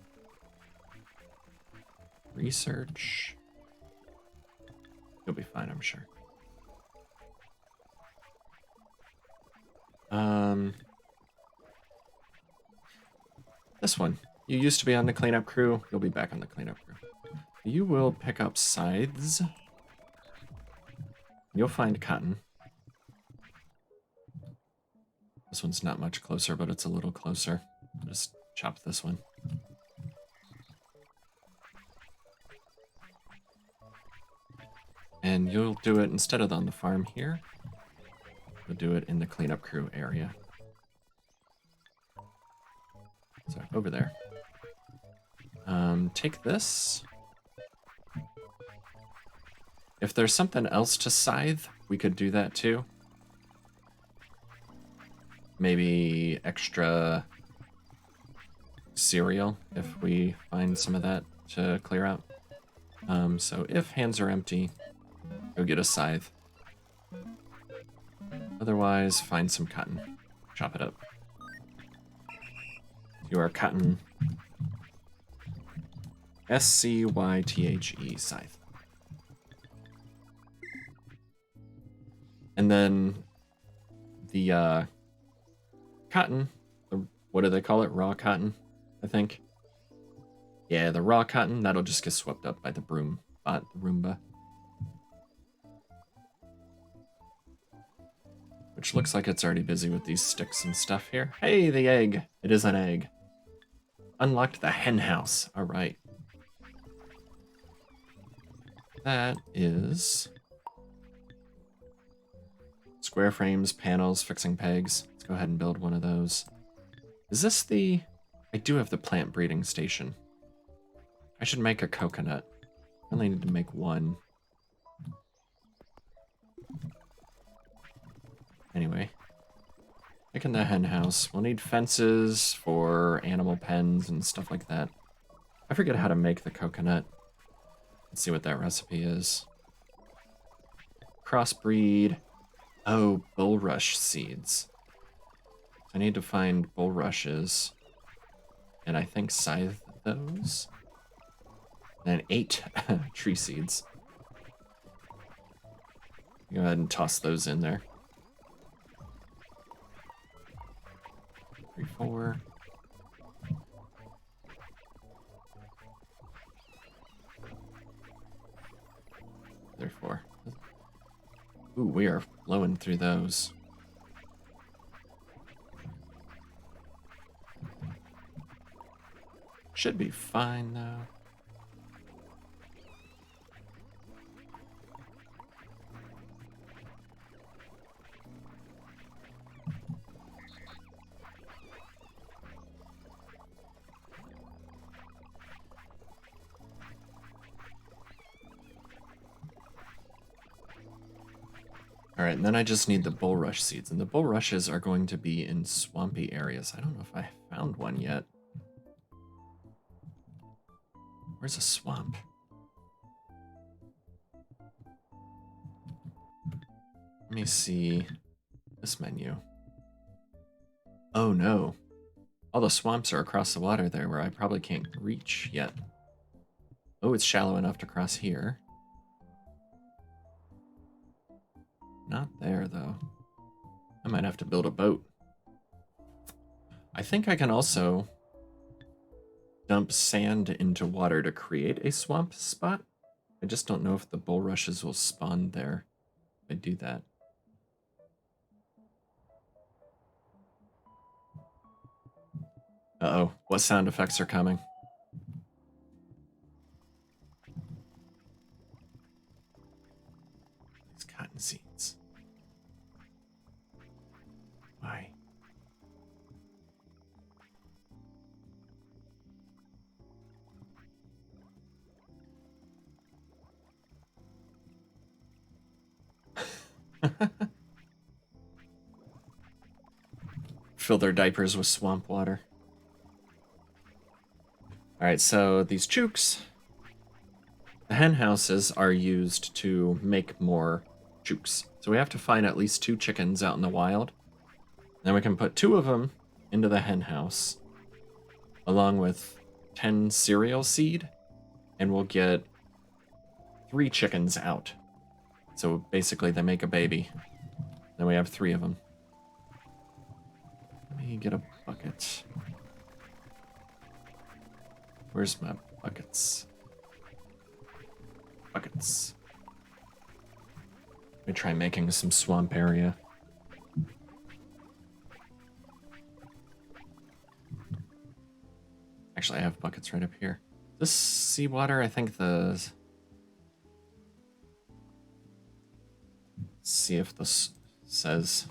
Research. You'll be fine, I'm sure. This one. You used to be on the cleanup crew. You'll be back on the cleanup crew. You will pick up scythes. You'll find cotton. This one's not much closer, but it's a little closer. Just chop this one. And you'll do it instead of on the farm here. You'll do it in the cleanup crew area. So over there. Take this. If there's something else to scythe, we could do that too. Maybe extra cereal if we find some of that to clear out. So if hands are empty, go get a scythe. Otherwise, find some cotton. Chop it up. You are cotton. SCYTHE, scythe. And then the cotton, what do they call it? Raw cotton, I think. Yeah, the raw cotton, that'll just get swept up by the Roomba. Which looks like it's already busy with these sticks and stuff here. Hey, the egg. It is an egg. Unlocked the hen house. All right. That is square frames, panels, fixing pegs. Let's go ahead and build one of those. Is this the... I do have the plant breeding station. I should make a coconut. I only need to make one. Anyway. Making the hen house. We'll need fences for animal pens and stuff like that. I forget how to make the coconut. Let's see what that recipe is. Crossbreed. Oh, bulrush seeds. I need to find bulrushes. And I think scythe those. And 8 tree seeds. Go ahead and toss those in there. 3, 4. There 4. Ooh, we are blowing through those. Should be fine though. Alright, and then I just need the bulrush seeds. And the bulrushes are going to be in swampy areas. I don't know if I found one yet. Where's a swamp? Let me see this menu. Oh no. All the swamps are across the water there where I probably can't reach yet. Oh, it's shallow enough to cross here. Not there, though. I might have to build a boat. I think I can also dump sand into water to create a swamp spot. I just don't know if the bulrushes will spawn there if I do that. Uh-oh, what sound effects are coming? These cotton seeds. Why? Fill their diapers with swamp water. Alright, so these chooks, the hen houses are used to make more chooks. So we have to find at least 2 chickens out in the wild. Then we can put 2 of them into the hen house, along with 10 cereal seed, and we'll get 3 chickens out. So basically they make a baby. Then we have 3 of them. Let me get a bucket. Where's my buckets? Buckets. Let me try making some swamp area. Actually, I have buckets right up here. This seawater, I think the... Let's see if this says...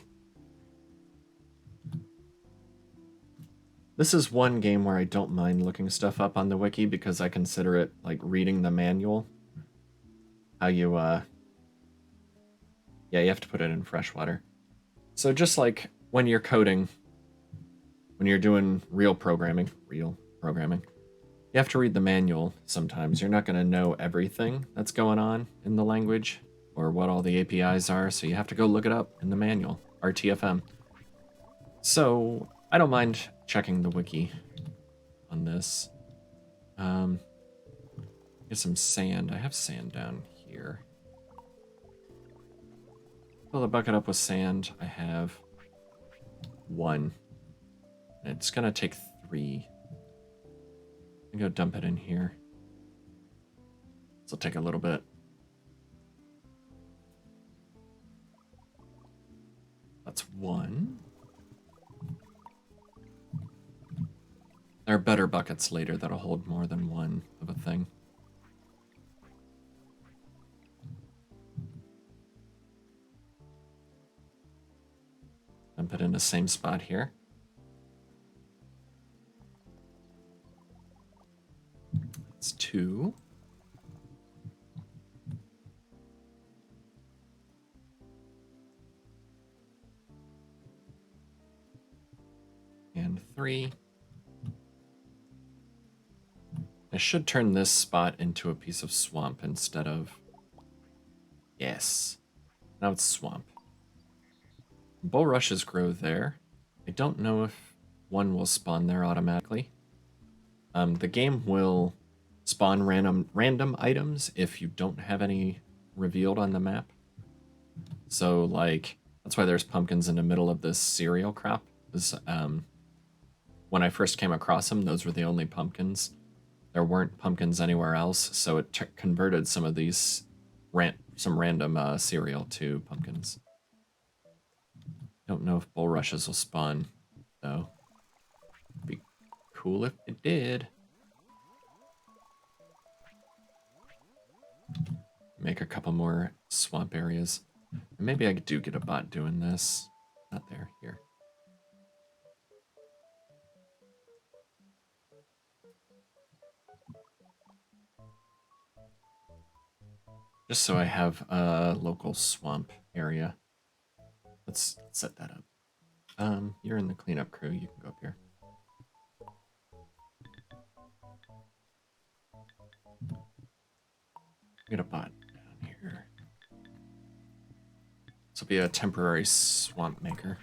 This is one game where I don't mind looking stuff up on the wiki because I consider it like reading the manual. How you, yeah, you have to put it in fresh water. So just like when you're coding, when you're doing real programming, you have to read the manual sometimes. You're not going to know everything that's going on in the language or what all the APIs are, so you have to go look it up in the manual, RTFM. So I don't mind checking the wiki on this. Get some sand. I have sand down here. Fill the bucket up with sand. I have 1. It's gonna take 3. I'm gonna go dump it in here. This will take a little bit. That's 1. There are better buckets later that'll hold more than 1 of a thing. Dump it in the same spot here. It's 2. And 3. I should turn this spot into a piece of swamp instead of... Yes. Now it's swamp. Bulrushes grow there. I don't know if one will spawn there automatically. The game will spawn random items if you don't have any revealed on the map. So, like, that's why there's pumpkins in the middle of this cereal crop. When I first came across them, those were the only pumpkins. There weren't pumpkins anywhere else, so it converted some of these some random cereal to pumpkins. Don't know if bulrushes will spawn, though. Be cool if it did. Make a couple more swamp areas. And maybe I do get a bot doing this. Not there, here. Just so I have a local swamp area. Let's set that up. You're in the cleanup crew. You can go up here. Get a bot down here. This will be a temporary swamp maker.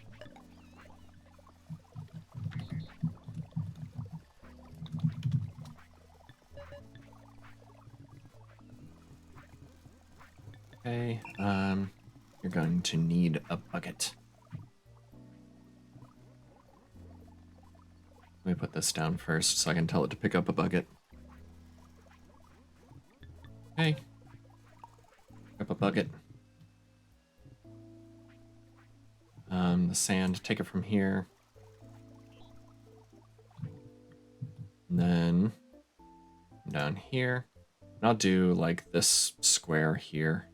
Okay, you're going to need a bucket. Let me put this down first so I can tell it to pick up a bucket. Okay. Pick up a bucket. The sand, take it from here. And then down here. And I'll do like this square here.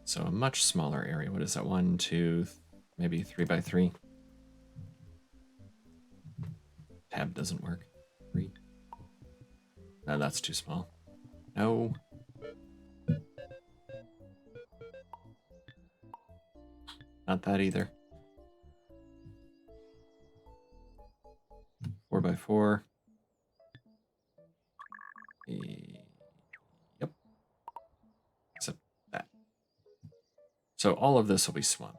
So a much smaller area. What is that? 1, 2, maybe 3 by 3. Tab doesn't work. 3. No, that's too small. No. Not that either. 4 by 4. Yep. Except that. So all of this will be swamp.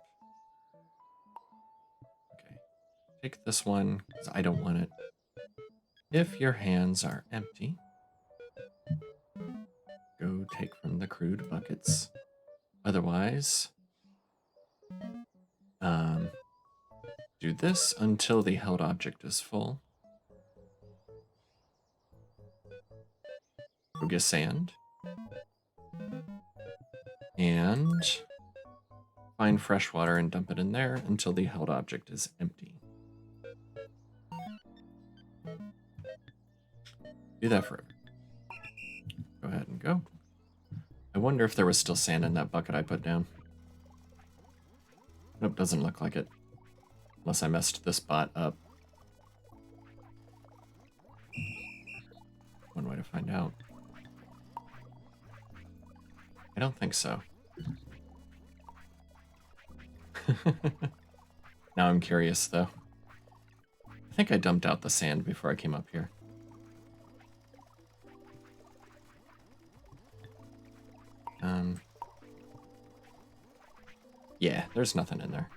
Okay. Take this one, because I don't want it. If your hands are empty, go take from the crude buckets. Otherwise, do this until the held object is full. Go get sand. And find fresh water and dump it in there until the held object is empty. Do that forever. Go ahead and go. I wonder if there was still sand in that bucket I put down. Nope, doesn't look like it. Unless I messed this bot up. One way to find out. I don't think so. Now I'm curious, though. I think I dumped out the sand before I came up here. Yeah, there's nothing in there.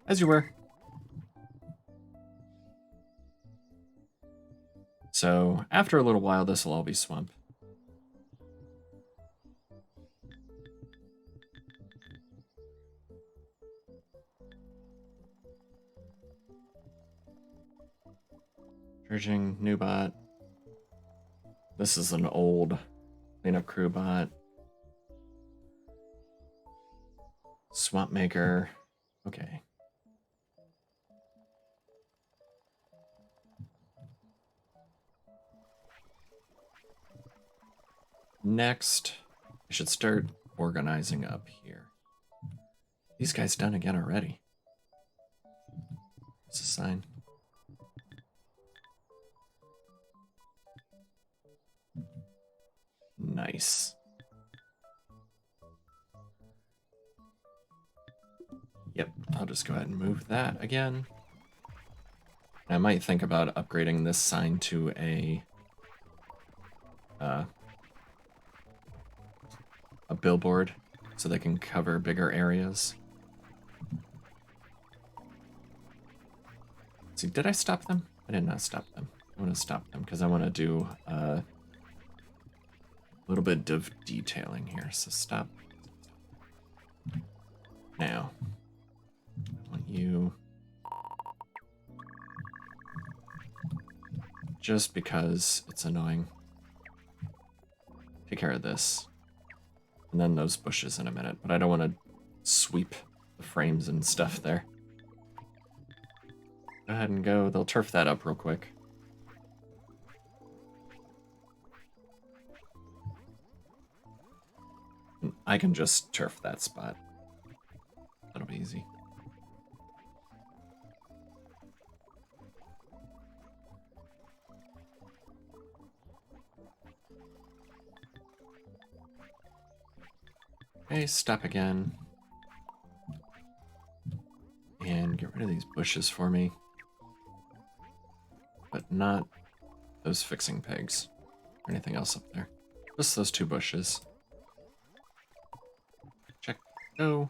As you were. So, after a little while, this will all be swamp. Purging new bot. This is an old cleanup crew bot. Swamp maker. Okay. Next, I should start organizing up here. These guys done again already. It's a sign. Nice. Yep, I'll just go ahead and move that again. I might think about upgrading this sign to a billboard so they can cover bigger areas. See, did I stop them? I did not stop them. I want to stop them because I want to do a little bit of detailing here. So stop. Now, I want you, just because it's annoying, take care of this. And then those bushes in a minute, but I don't want to sweep the frames and stuff there. Go ahead and go. They'll turf that up real quick. I can just turf that spot. That'll be easy. Okay, stop again. And get rid of these bushes for me. But not those fixing pegs or anything else up there. Just those 2 bushes. Check. Go.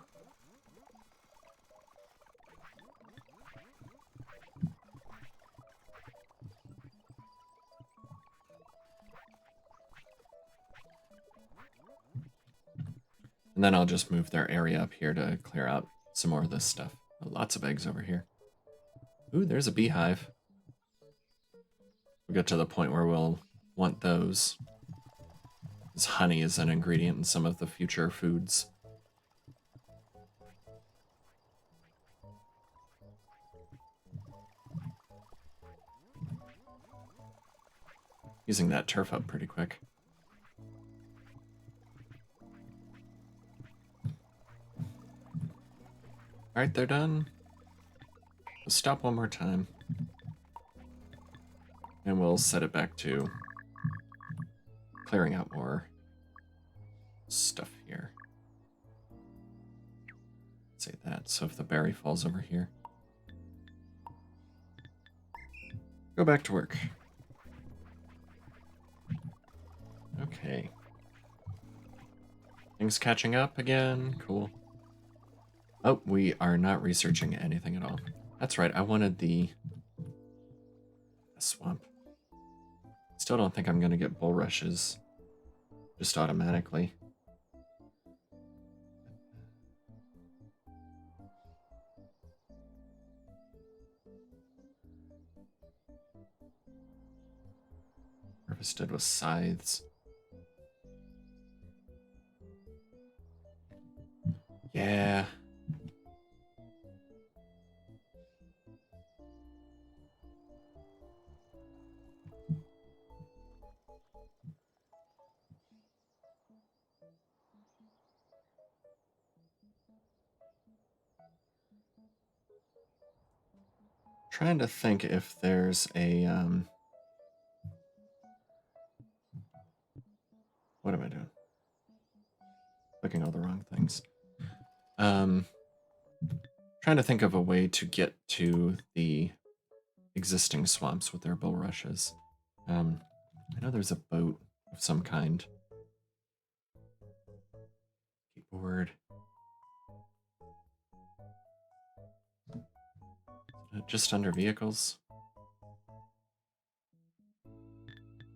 And then I'll just move their area up here to clear out some more of this stuff. Lots of eggs over here. Ooh, there's a beehive. We'll get to the point where we'll want those. As honey is an ingredient in some of the future foods. Using that turf up pretty quick. Alright, they're done. We'll stop one more time. And we'll set it back to clearing out more stuff here. Say that, so if the berry falls over here. Go back to work. Okay. Things catching up again. Cool. Oh, we are not researching anything at all. That's right, I wanted the swamp. Still don't think I'm going to get bulrushes just automatically. Harvested with scythes. Yeah. Trying to think if there's a what am I doing? Clicking all the wrong things. Trying to think of a way to get to the existing swamps with their bulrushes. I know there's a boat of some kind. Keyboard. Just under vehicles.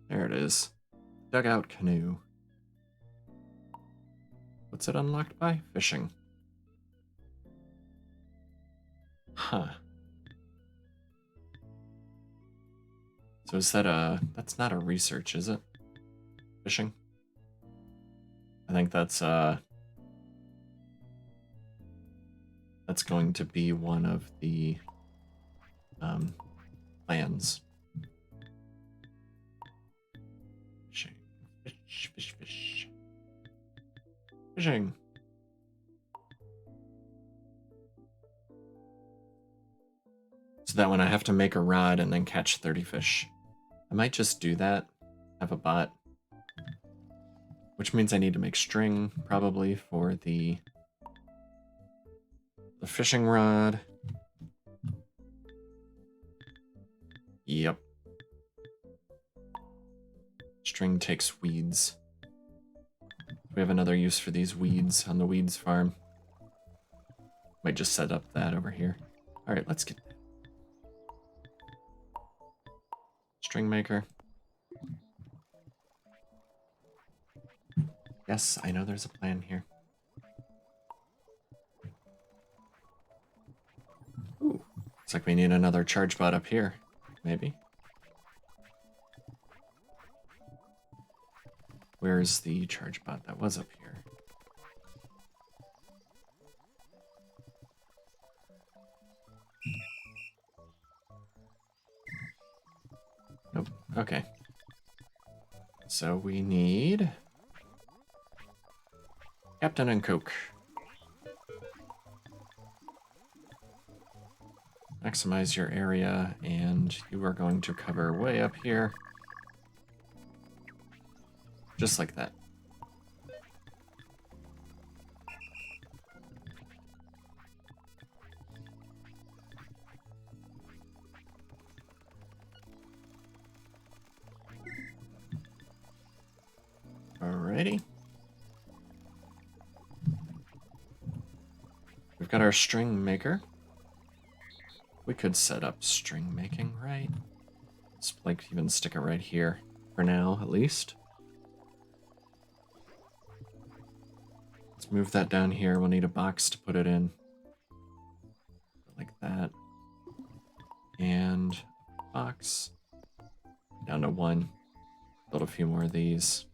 There it is. Dugout canoe. What's it unlocked by? Fishing. Huh. So is that that's not a research, is it? Fishing? I think that's going to be one of the plans. Fishing. Fish. Fishing. So that one I have to make a rod and then catch 30 fish. I might just do that. Have a bot. Which means I need to make string, probably, for the fishing rod. Yep. String takes weeds. We have another use for these weeds on the weeds farm. Might just set up that over here. Alright, let's get that. String maker. Yes, I know there's a plan here. Ooh, looks like we need another charge bot up here. Maybe. Where's the charge bot that was up here? Nope. Okay. So we need Captain and Coke. Maximize your area, and you are going to cover way up here. Just like that. Alrighty. We've got our string maker. We could set up string making, right? Let's like even stick it right here for now, at least. Let's move that down here. We'll need a box to put it in. Like that. And box. Down to 1. Build a few more of these.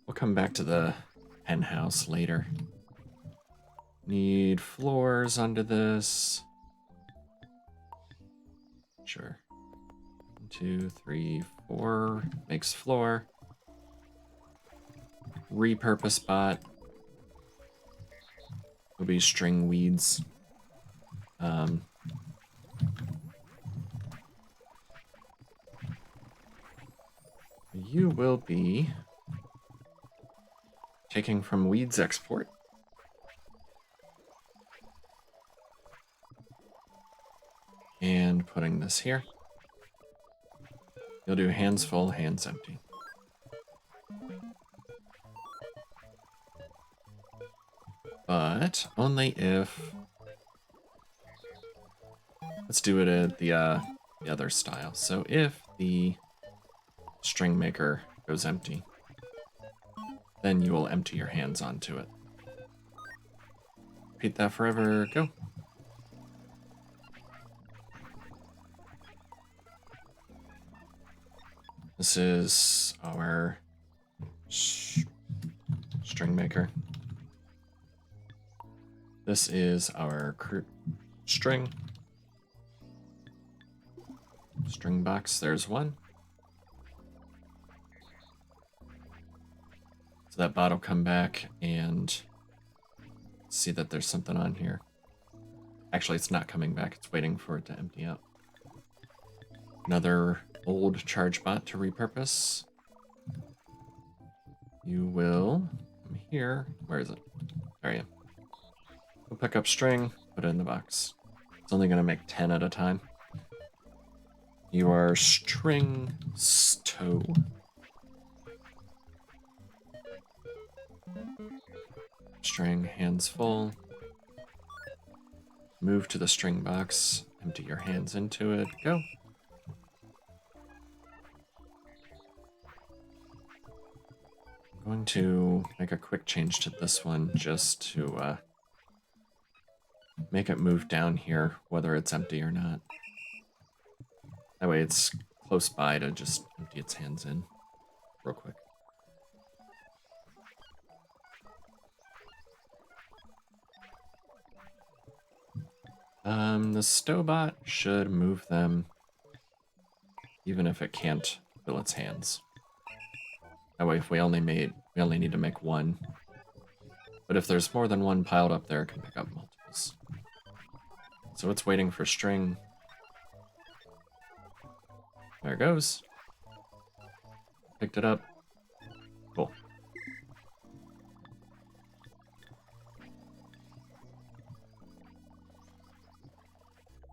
We'll come back to the hen house later. Need floors under this. Sure. 1, 2, 3, 4 makes floor. Repurpose spot will be string weeds. You will be taking from weeds export. And putting this here. You'll do hands full, hands empty. But only if... Let's do it at the other style. So if the string maker goes empty, then you will empty your hands onto it. Repeat that forever, go. This is our string maker. This is our string box. There's one. So that bot will come back and see that there's something on here. Actually, it's not coming back. It's waiting for it to empty out. Another old charge bot to repurpose. You will come here. Where is it? There you go. We'll pick up string, put it in the box. It's only going to make 10 at a time. You are string stow. String hands full. Move to the string box. Empty your hands into it. Go. I'm going to make a quick change to this one just to make it move down here, whether it's empty or not. That way it's close by to just empty its hands in real quick. The Stowbot should move them even if it can't fill its hands. That way if we only need to make one. But if there's more than one piled up there, it can pick up multiples. So it's waiting for string. There it goes. Picked it up. Cool.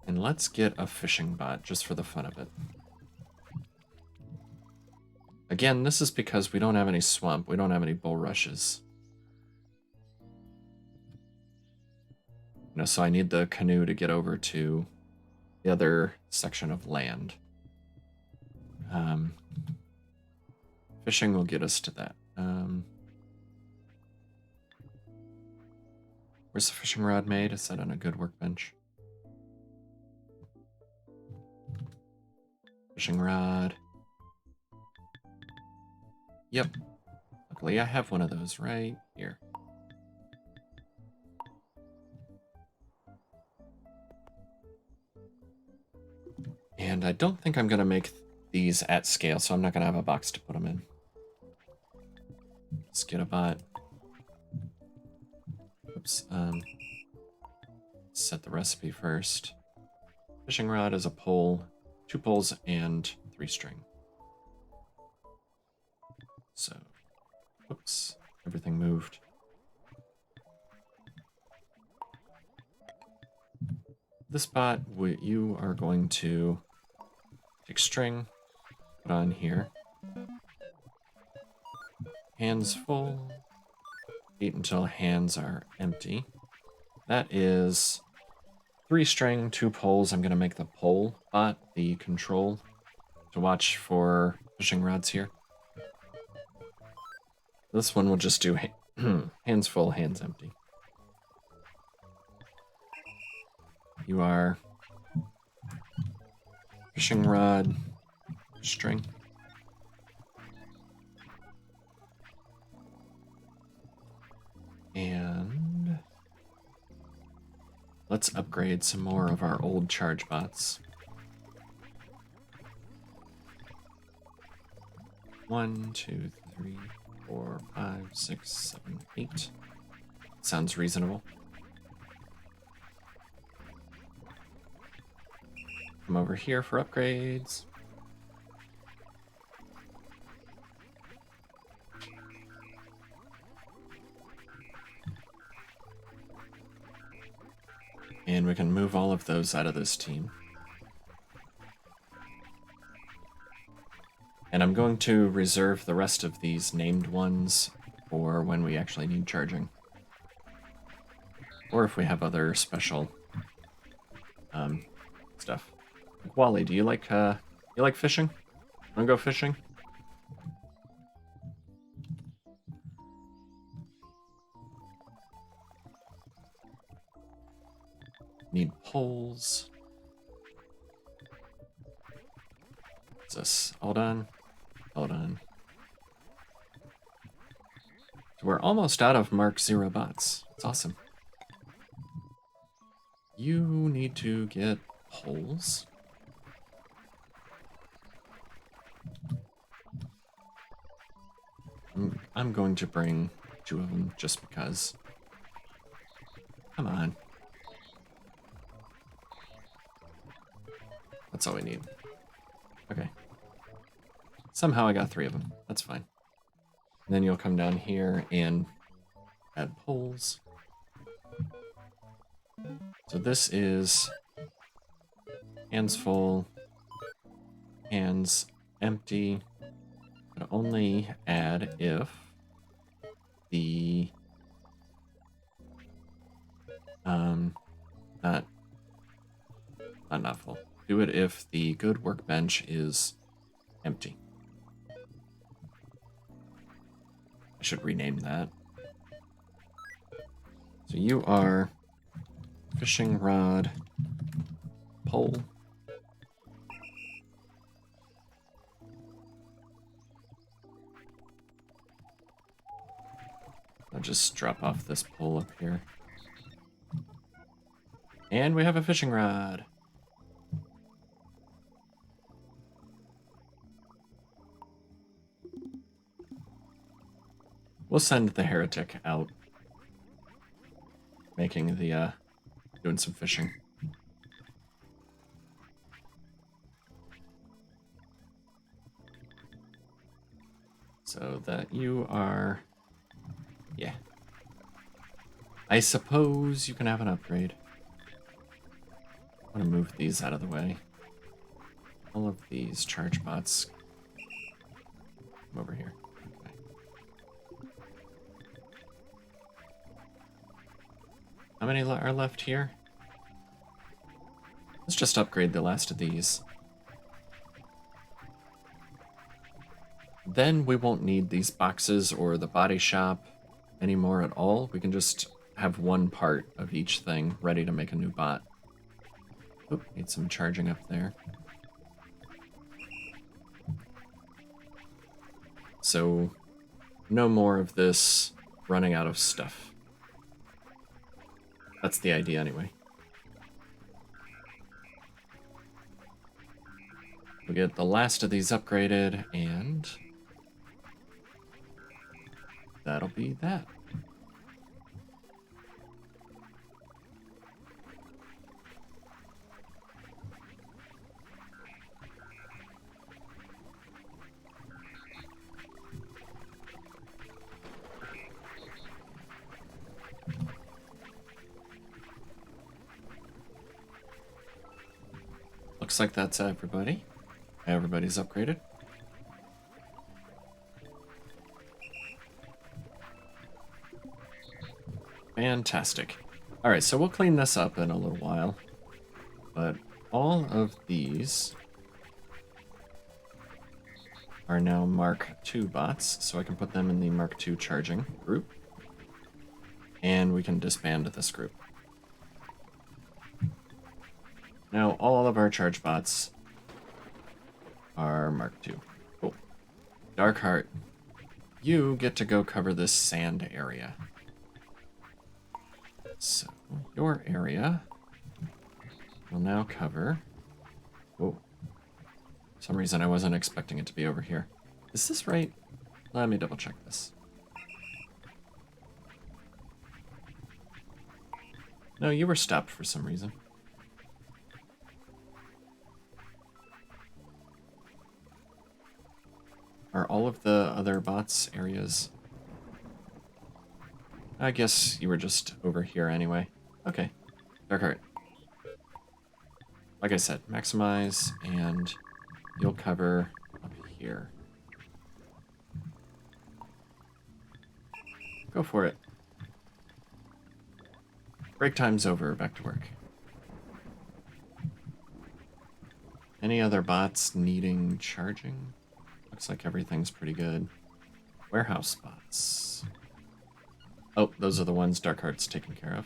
And let's get a fishing bot just for the fun of it. Again, this is because we don't have any swamp. We don't have any bulrushes. So I need the canoe to get over to the other section of land. Fishing will get us to that. Where's the fishing rod made? Is that on a good workbench? Fishing rod. Yep. Luckily I have one of those right here. And I don't think I'm going to make these at scale, so I'm not going to have a box to put them in. Let's get a bot. Oops. Set the recipe first. Fishing rod is a pole, 2 poles, and 3 string. So, whoops, everything moved. This bot, you are going to take string, put on here. Hands full. Eat until hands are empty. That is 3 string, 2 poles. I'm going to make the pole bot the control to watch for fishing rods here. This one will just do hands full, hands empty. You are fishing rod, string. And let's upgrade some more of our old charge bots. 1, 2, 3, 4, 5, 6, 7, 8. Sounds reasonable. Come over here for upgrades. And we can move all of those out of this team. And I'm going to reserve the rest of these named ones for when we actually need charging. Or if we have other special stuff. Wally, do you like fishing? Wanna go fishing? Need poles. Is this all done? All done. So we're almost out of Mark 0 bots. It's awesome. You need to get poles. I'm going to bring 2 of them just because. Come on. That's all we need. Okay. Somehow I got 3 of them. That's fine. And then you'll come down here and add poles. So this is hands full, hands empty, but only add if the not full. Do it if the good workbench is empty. I should rename that. So you are fishing rod pole. I'll just drop off this pole up here. And we have a fishing rod. We'll send the heretic out, making the, doing some fishing. So that you are, yeah. I suppose you can have an upgrade. I'm gonna move these out of the way. All of these charge bots. Come over here. Okay. How many are left here? Let's just upgrade the last of these. Then we won't need these boxes or the body shop anymore at all. We can just have one part of each thing ready to make a new bot. Oop, need some charging up there. So, no more of this running out of stuff. That's the idea anyway. We'll get the last of these upgraded, and that'll be that. Looks like that's everybody. Everybody's upgraded. Fantastic. All right, so we'll clean this up in a little while. But all of these are now Mark II bots, so I can put them in the Mark II charging group. And we can disband this group. Now all of our charge bots are Mark II. Cool. Darkheart, you get to go cover this sand area. So your area will now cover... Oh, for some reason I wasn't expecting it to be over here. Is this right? Let me double check this. No, you were stopped for some reason. Are all of the other bots areas? I guess you were just over here anyway. Okay. Darkheart. Like I said, maximize, and you'll cover up here. Go for it. Break time's over. Back to work. Any other bots needing charging? Looks like everything's pretty good. Warehouse bots. Oh, those are the ones Darkheart's taken care of.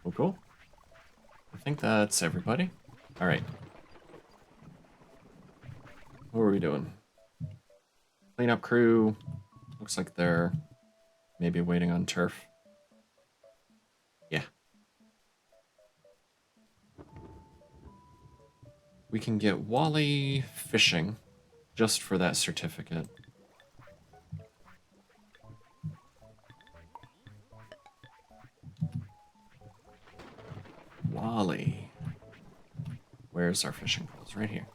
Oh, cool. I think that's everybody. All right. What are we doing? Cleanup crew. Looks like they're maybe waiting on turf. Yeah. We can get Wally fishing just for that certificate. Wally. Where's our fishing poles? Right here.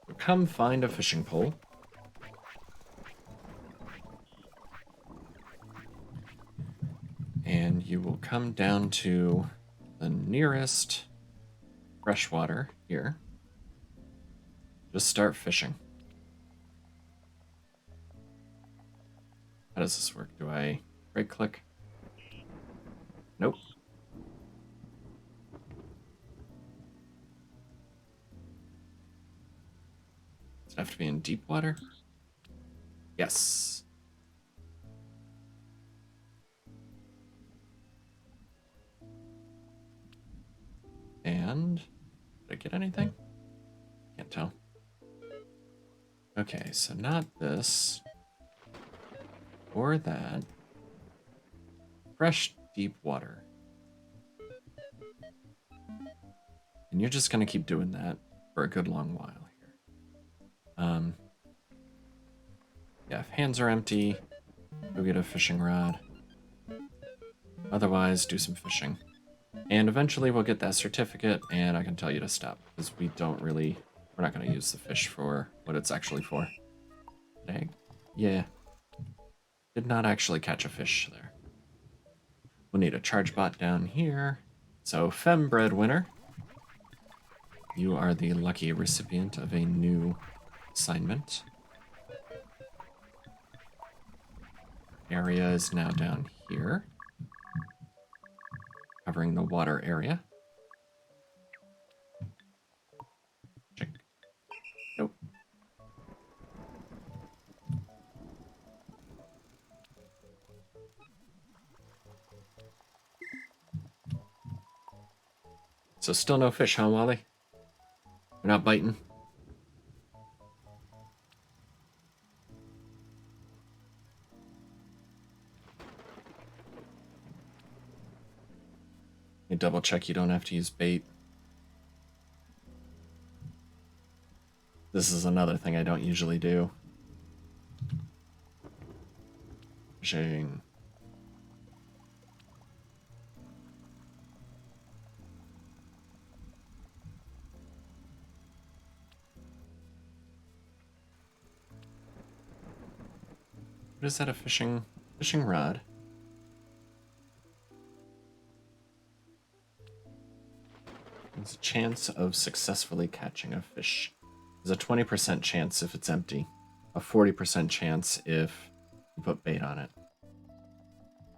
So come find a fishing pole. And you will come down to the nearest freshwater here. Just start fishing. How does this work? Do I right click? Nope. Does it have to be in deep water? Yes. And did I get anything? Can't tell. Okay, so not this or that. Fresh deep water. And you're just gonna keep doing that for a good long while here. Yeah, if hands are empty, go get a fishing rod. Otherwise, do some fishing. And eventually we'll get that certificate, and I can tell you to stop, because we're not going to use the fish for what it's actually for. Dang. Yeah. Did not actually catch a fish there. We'll need a charge bot down here. So, Fem Breadwinner, you are the lucky recipient of a new assignment. Area is now down here, covering the water area. Check. Nope. So still no fish, huh, Wally? We're not biting? You double check you don't have to use bait. This is another thing I don't usually do. Fishing. What is that, a fishing rod? There's a chance of successfully catching a fish. There's a 20% chance if it's empty, a 40% chance if you put bait on it.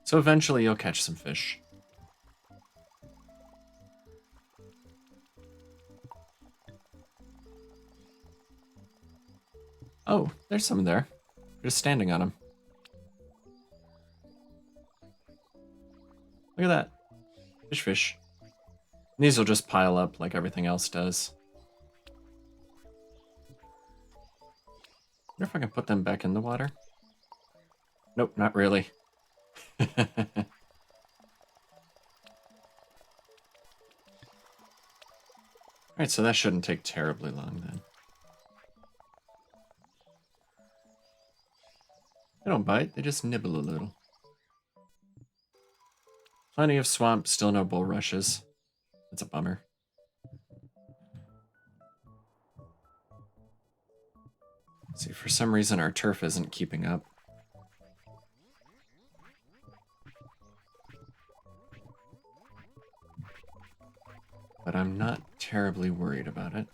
So eventually you'll catch some fish. Oh, there's some there. You're just standing on them. Look at that. Fish, fish. And these will just pile up like everything else does. Wonder if I can put them back in the water. Nope, not really. Alright, so that shouldn't take terribly long then. They don't bite, they just nibble a little. Plenty of swamp, still no bulrushes. That's a bummer. See, for some reason our turf isn't keeping up. But I'm not terribly worried about it.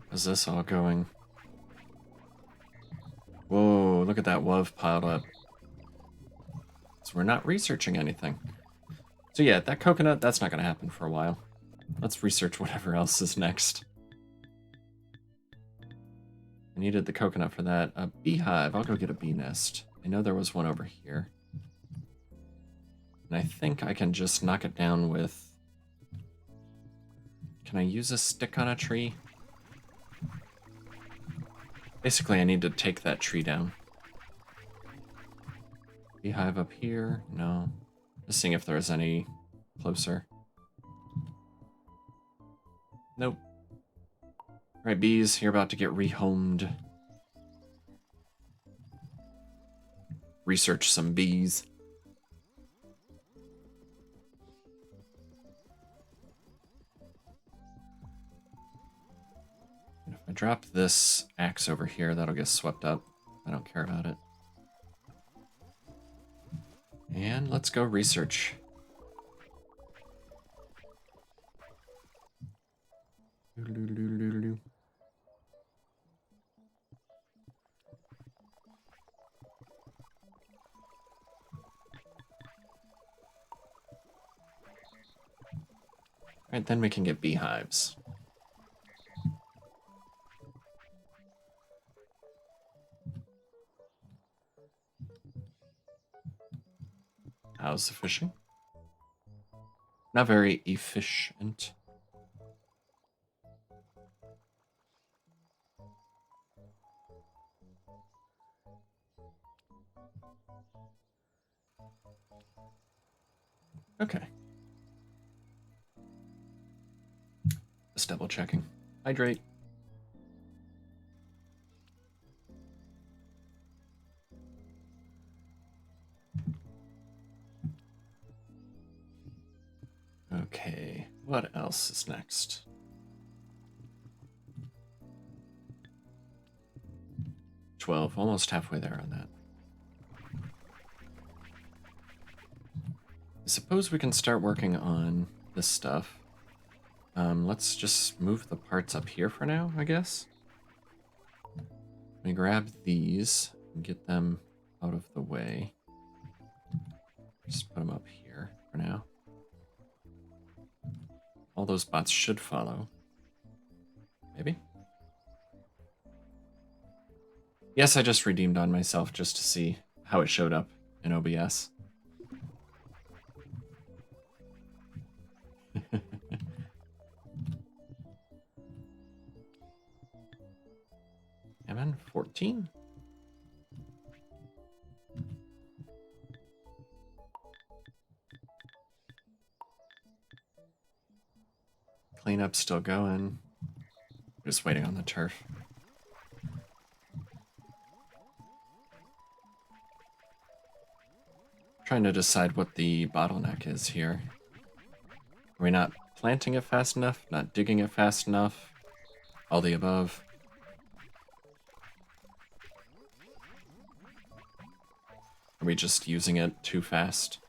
How's this all going? Whoa, look at that WUV piled up. So we're not researching anything. So yeah, that coconut, that's not going to happen for a while. Let's research whatever else is next. I needed the coconut for that. A beehive. I'll go get a bee nest. I know there was one over here. And I think I can just knock it down with... Can I use a stick on a tree? Basically, I need to take that tree down. Beehive up here? No. Just seeing if there's any closer. Nope. Alright, bees, you're about to get rehomed. Research some bees. And if I drop this axe over here, that'll get swept up. I don't care about it. And let's go research. Alright, then we can get beehives. How's the fishing? Not very efficient. Okay. Just double checking. Hydrate. Okay, what else is next? Almost halfway there on that. I suppose we can start working on this stuff. Let's just move the parts up here for now, I guess. Let me grab these and get them out of the way. Just put them up here for now. All those bots should follow. Maybe? Yes, I just redeemed on myself just to see how it showed up in OBS. MN 14? Cleanup's still going. Just waiting on the turf. Trying to decide what the bottleneck is here. Are we not planting it fast enough? Not digging it fast enough? All the above? Are we just using it too fast?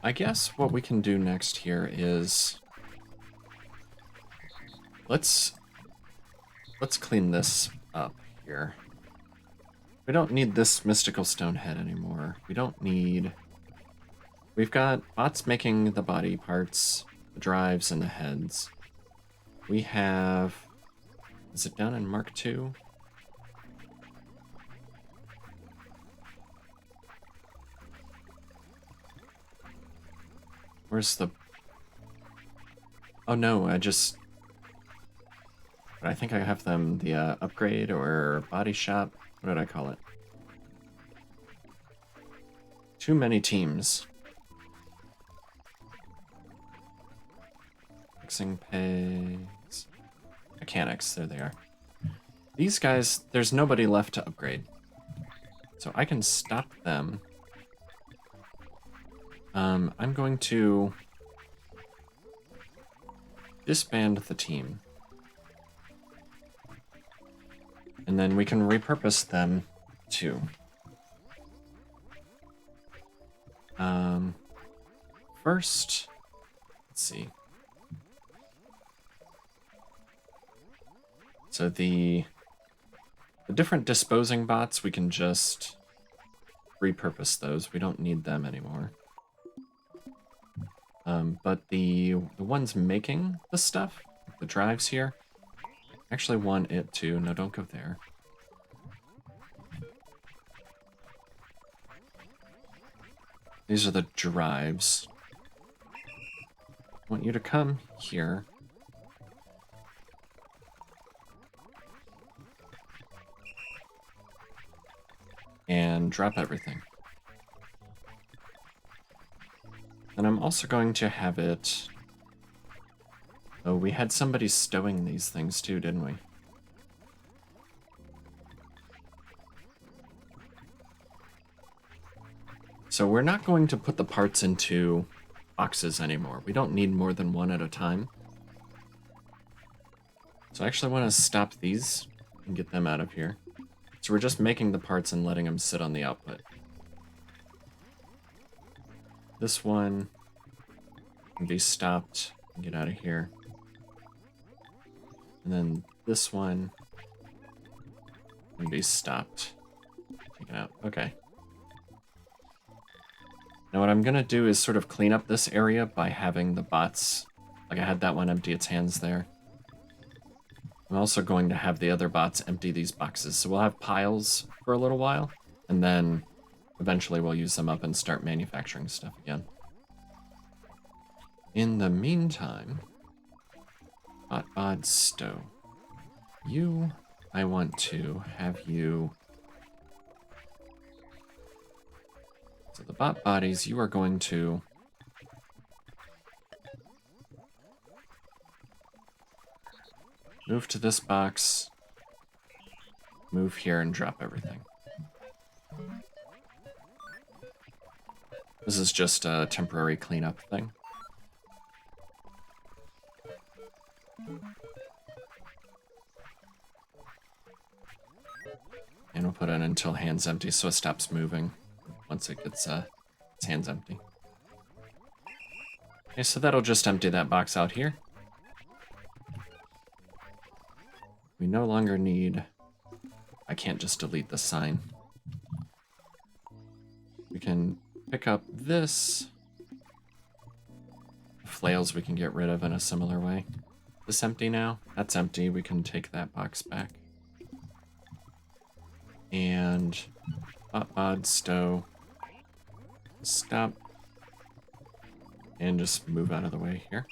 I guess what we can do next here is let's clean this up here. We don't need this mystical stone head anymore. We don't need... We've got bots making the body parts, the drives, and the heads. We have... Is it down in Mark II? Where's the... Oh no, I think I have them the upgrade or body shop. What did I call it? Too many teams. Fixing pays. Mechanics, there they are. These guys, there's nobody left to upgrade. So I can stop them. I'm going to disband the team. And then we can repurpose them too. First, let's see. So the different disposing bots, we can just repurpose those. We don't need them anymore. But the ones making the stuff, the drives here, actually want it too. No, don't go there. These are the drives. I want you to come here. And drop everything. And I'm also going to have it... Oh, we had somebody stowing these things too, didn't we? So we're not going to put the parts into boxes anymore. We don't need more than one at a time. So I actually want to stop these and get them out of here. So we're just making the parts and letting them sit on the output. This one can be stopped and get out of here. And then this one can be stopped. Taken out. Okay. Now what I'm going to do is sort of clean up this area by having the bots, like I had that one empty its hands there. I'm also going to have the other bots empty these boxes. So we'll have piles for a little while, and then eventually we'll use them up and start manufacturing stuff again. In the meantime, bot stow. I want to have you... So the bot bodies, you are going to... Move to this box, move here, and drop everything. This is just a temporary cleanup thing. And we'll put it until hands empty so it stops moving once it gets its hands empty. Okay, so that'll just empty that box out here. We no longer need... I can't just delete the sign. We can pick up this. Flails we can get rid of in a similar way. This empty now? That's empty. We can take that box back. And... Bot, stow. Stop. And just move out of the way here.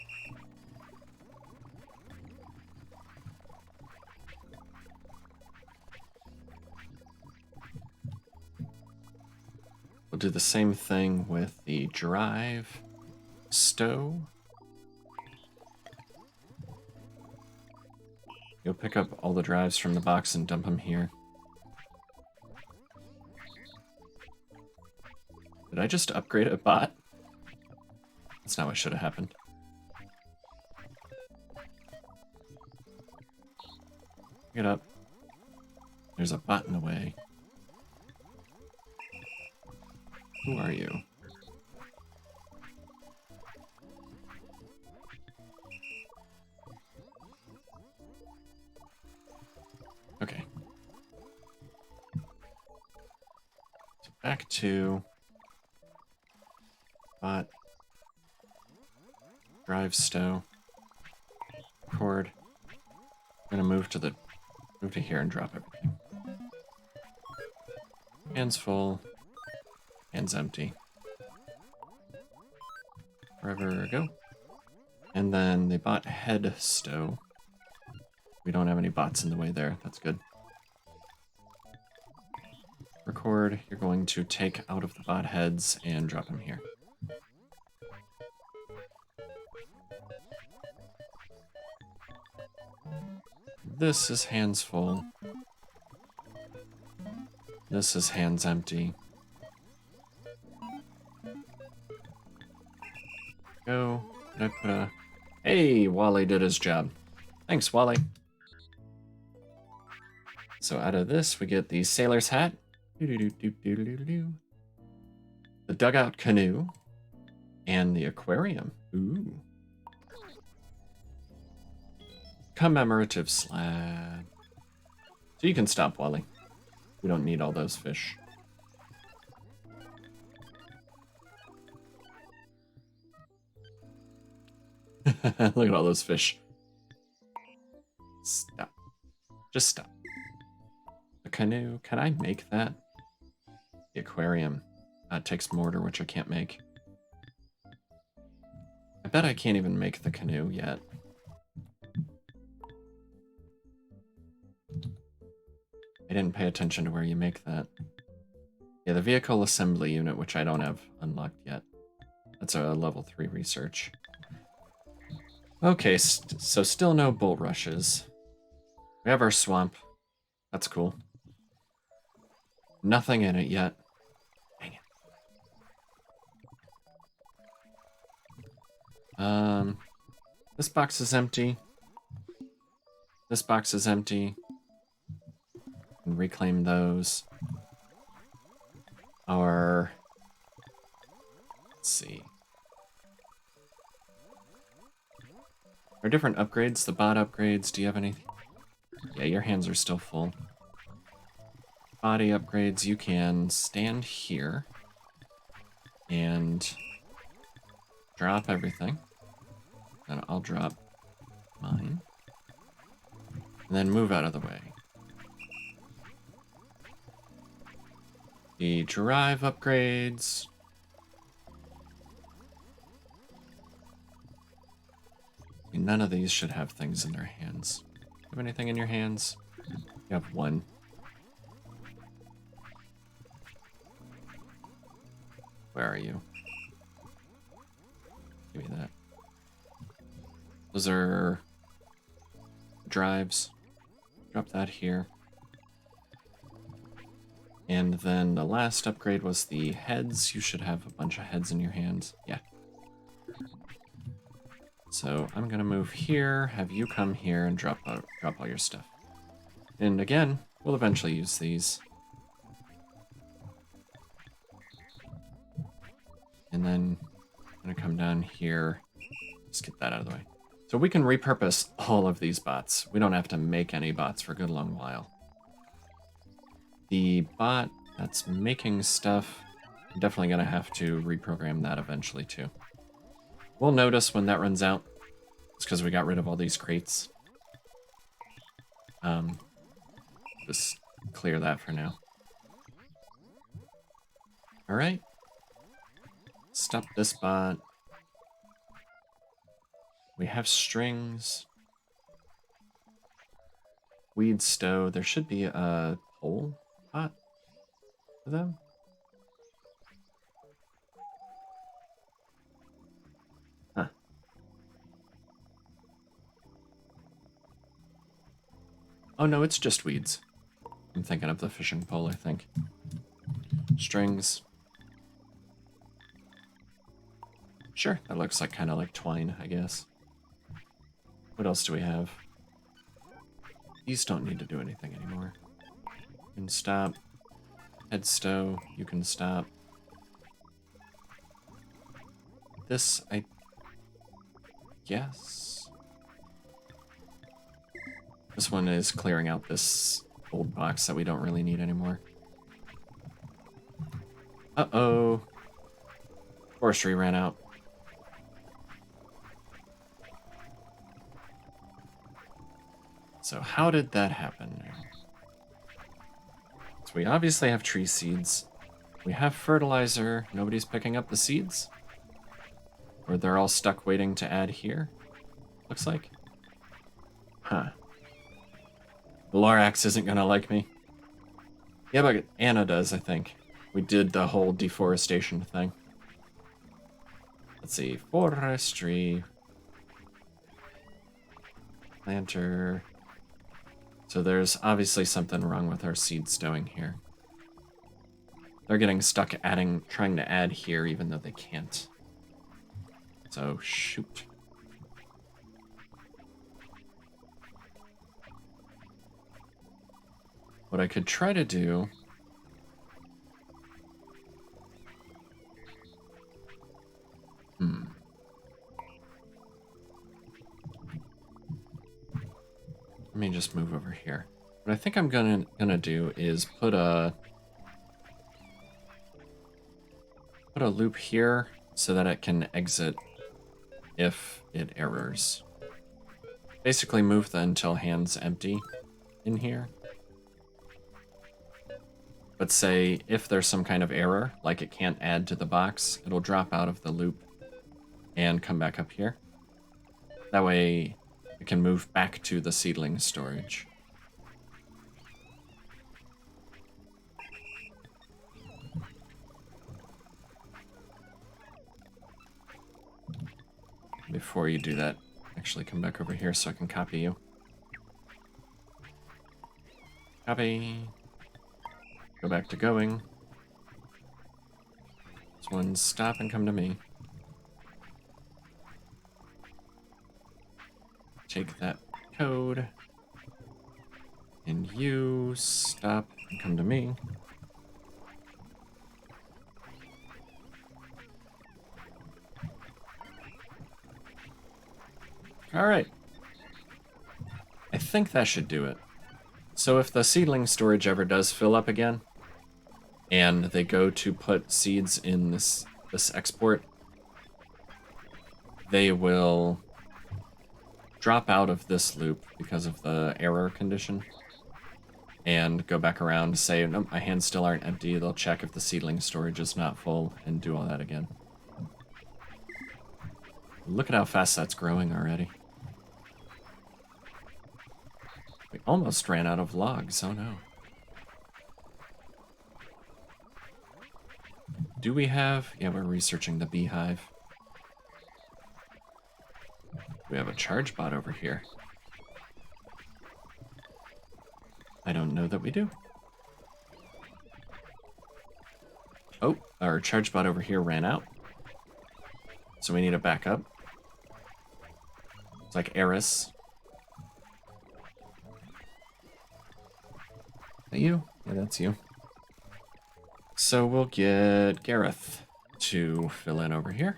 We'll do the same thing with the drive, stow. You'll pick up all the drives from the box and dump them here. Did I just upgrade a bot? That's not what should have happened. Pick it up. There's a bot in the way. Who are you? back to bot, drive stow, record. I'm gonna move to here and drop everything. Hands full, hands empty. Forever go. And then the bot head stow. We don't have any bots in the way there. That's good. Record, you're going to take out of the bot heads and drop them here. This is hands full. This is hands empty. Go. Did I put a... Hey, Wally did his job. Thanks, Wally. So out of this, we get the sailor's hat. The dugout canoe. And the aquarium. Ooh. Commemorative slab. So you can stop, Wally. We don't need all those fish. Look at all those fish. Stop. Just stop. The canoe. Can I make that? The aquarium. It takes mortar, which I can't make. I bet I can't even make the canoe yet. I didn't pay attention to where you make that. Yeah, the vehicle assembly unit, which I don't have unlocked yet. That's a level 3 research. Okay, so still no bulrushes. We have our swamp. That's cool. Nothing in it yet. Dang it. This box is empty. This box is empty. And reclaim those. Let's see. Are different upgrades, the bot upgrades, do you have anything? Yeah, your hands are still full. Body upgrades, you can stand here and drop everything. And I'll drop mine. And then move out of the way. The drive upgrades. None of these should have things in their hands. Do you have anything in your hands? You have one. Where are you? Give me that. Those are drives. Drop that here. And then the last upgrade was the heads. You should have a bunch of heads in your hands. Yeah. So I'm gonna move here, have you come here and drop all your stuff. And again, we'll eventually use these. And then I'm gonna come down here, just get that out of the way. So we can repurpose all of these bots. We don't have to make any bots for a good long while. The bot that's making stuff, I'm definitely gonna have to reprogram that eventually too. We'll notice when that runs out. It's because we got rid of all these crates. Just clear that for now. Alright. Stop this bot. We have strings. Weed stow. There should be a pole pot for them. Oh no, it's just weeds. I'm thinking of the fishing pole, I think. Strings. Sure, that looks like kind of like twine, I guess. What else do we have? These don't need to do anything anymore. You can stop. Head stow, you can stop. This, I guess. This one is clearing out this old box that we don't really need anymore. Uh-oh. Forestry ran out. So how did that happen? So we obviously have tree seeds. We have fertilizer. Nobody's picking up the seeds? Or they're all stuck waiting to add here? Looks like. Huh. The Lorax isn't gonna like me. Yeah, but Anna does, I think. We did the whole deforestation thing. Let's see. Forestry. Planter. So there's obviously something wrong with our seed stowing here. They're getting stuck trying to add here even though they can't. So shoot. What I could try to do... Let me just move over here. What I think I'm gonna do is put a loop here so that it can exit if it errors. Basically move the until hand's empty in here. But say if there's some kind of error, like it can't add to the box, it'll drop out of the loop and come back up here. That way it can move back to the seedling storage. Before you do that, actually come back over here so I can copy you. Copy. Go back to going. This one, stop and come to me. Take that code. And you stop and come to me. Alright. I think that should do it. So if the seedling storage ever does fill up again, and they go to put seeds in this export, they will drop out of this loop because of the error condition, and go back around, say, nope, my hands still aren't empty. They'll check if the seedling storage is not full, and do all that again. Look at how fast that's growing already. We almost ran out of logs, oh no. Do we have... Yeah, we're researching the beehive. We have a charge bot over here. I don't know that we do. Oh, our charge bot over here ran out. So we need a backup. It's like Eris. Is that you? Yeah, that's you. So we'll get Gareth to fill in over here.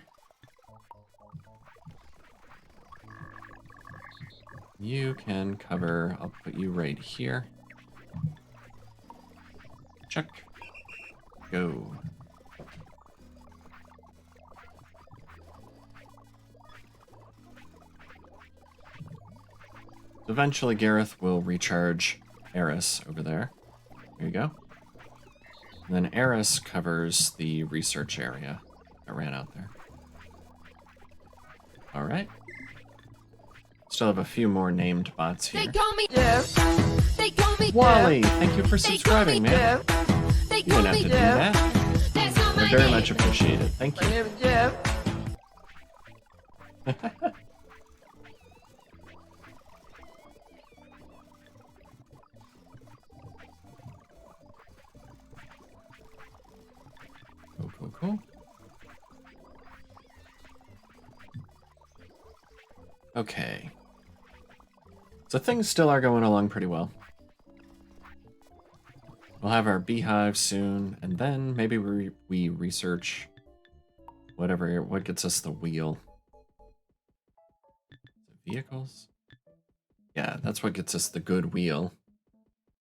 You can cover, I'll put you right here. Check. Go. Eventually Gareth will recharge Eris over there. There you go. And then Eris covers the research area that ran out there. Alright. Still have a few more named bots here. They call me Jeff. They call me Wally, thank you for subscribing, man. Jeff. They You didn't call have me to do Jeff. that. That's not I my very name. much appreciate it. Thank My you. name is Jeff. Cool, cool, cool. Okay. So things still are going along pretty well. We'll have our beehive soon, and then maybe we research what gets us the wheel. Vehicles? Yeah, that's what gets us the good wheel.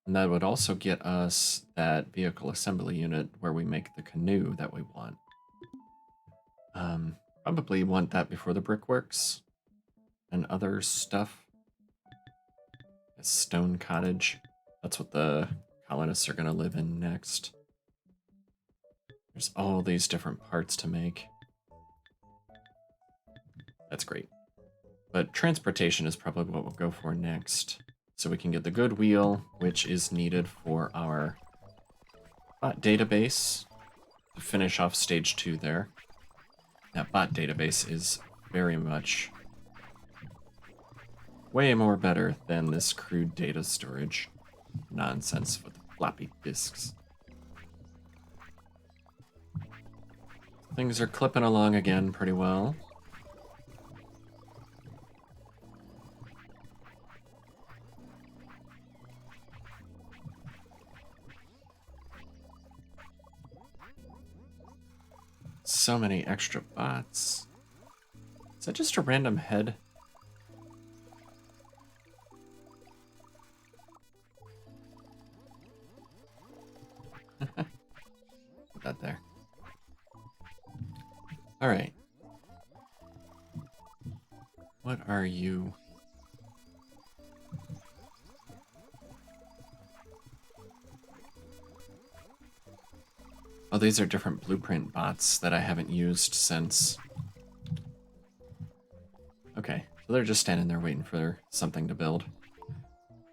And that would also get us that vehicle assembly unit where we make the canoe that we want. Probably want that before the brickworks and other stuff. A stone cottage. That's what the colonists are going to live in next. There's all these different parts to make. That's great. But transportation is probably what we'll go for next. So we can get the good wheel, which is needed for our bot database to finish off stage 2 there. That bot database is very much way more better than this crude data storage nonsense with floppy disks. Things are clipping along again pretty well. So many extra bots. Is that just a random head? Put that there. All right. What are you? Oh, these are different blueprint bots that I haven't used since. Okay, so they're just standing there waiting for something to build.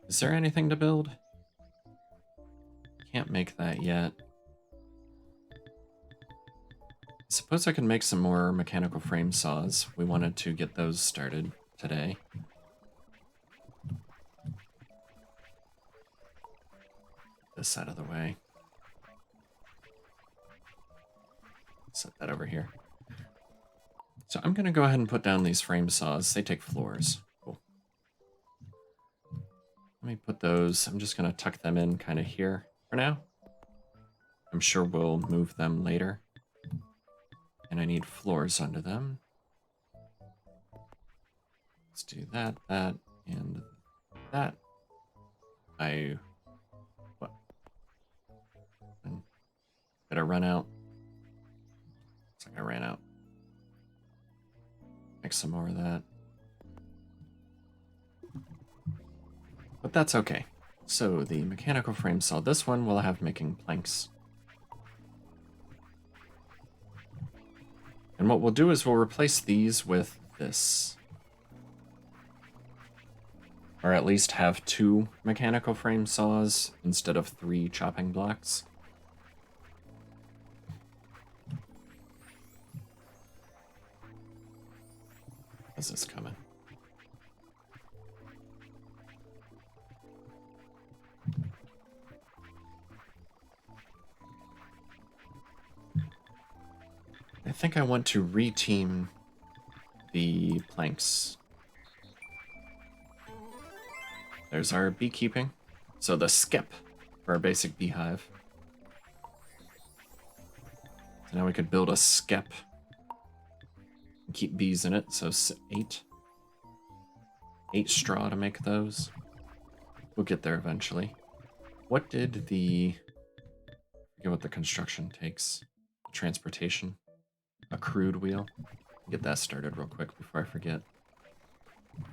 Is there anything to build? Can't make that yet. I suppose I could make some more mechanical frame saws. We wanted to get those started today. This out of the way. Set that over here. So I'm going to go ahead and put down these frame saws. They take floors. Cool. Let me put those. I'm just going to tuck them in kind of here for now. I'm sure we'll move them later. And I need floors under them. Let's do that, that, and that. What? Did I run out? Looks like I ran out. Make some more of that. But that's okay. So the mechanical frame saw, this one we'll have making planks. And what we'll do is we'll replace these with this. Or at least have 2 mechanical frame saws instead of 3 chopping blocks. How's this coming? I think I want to reteam the planks. There's our beekeeping. So the skip for our basic beehive. So now we could build a skep. And keep bees in it, so 8. 8 straw to make those. We'll get there eventually. What did I forget what the construction takes. Transportation. A crude wheel. Get that started real quick before I forget.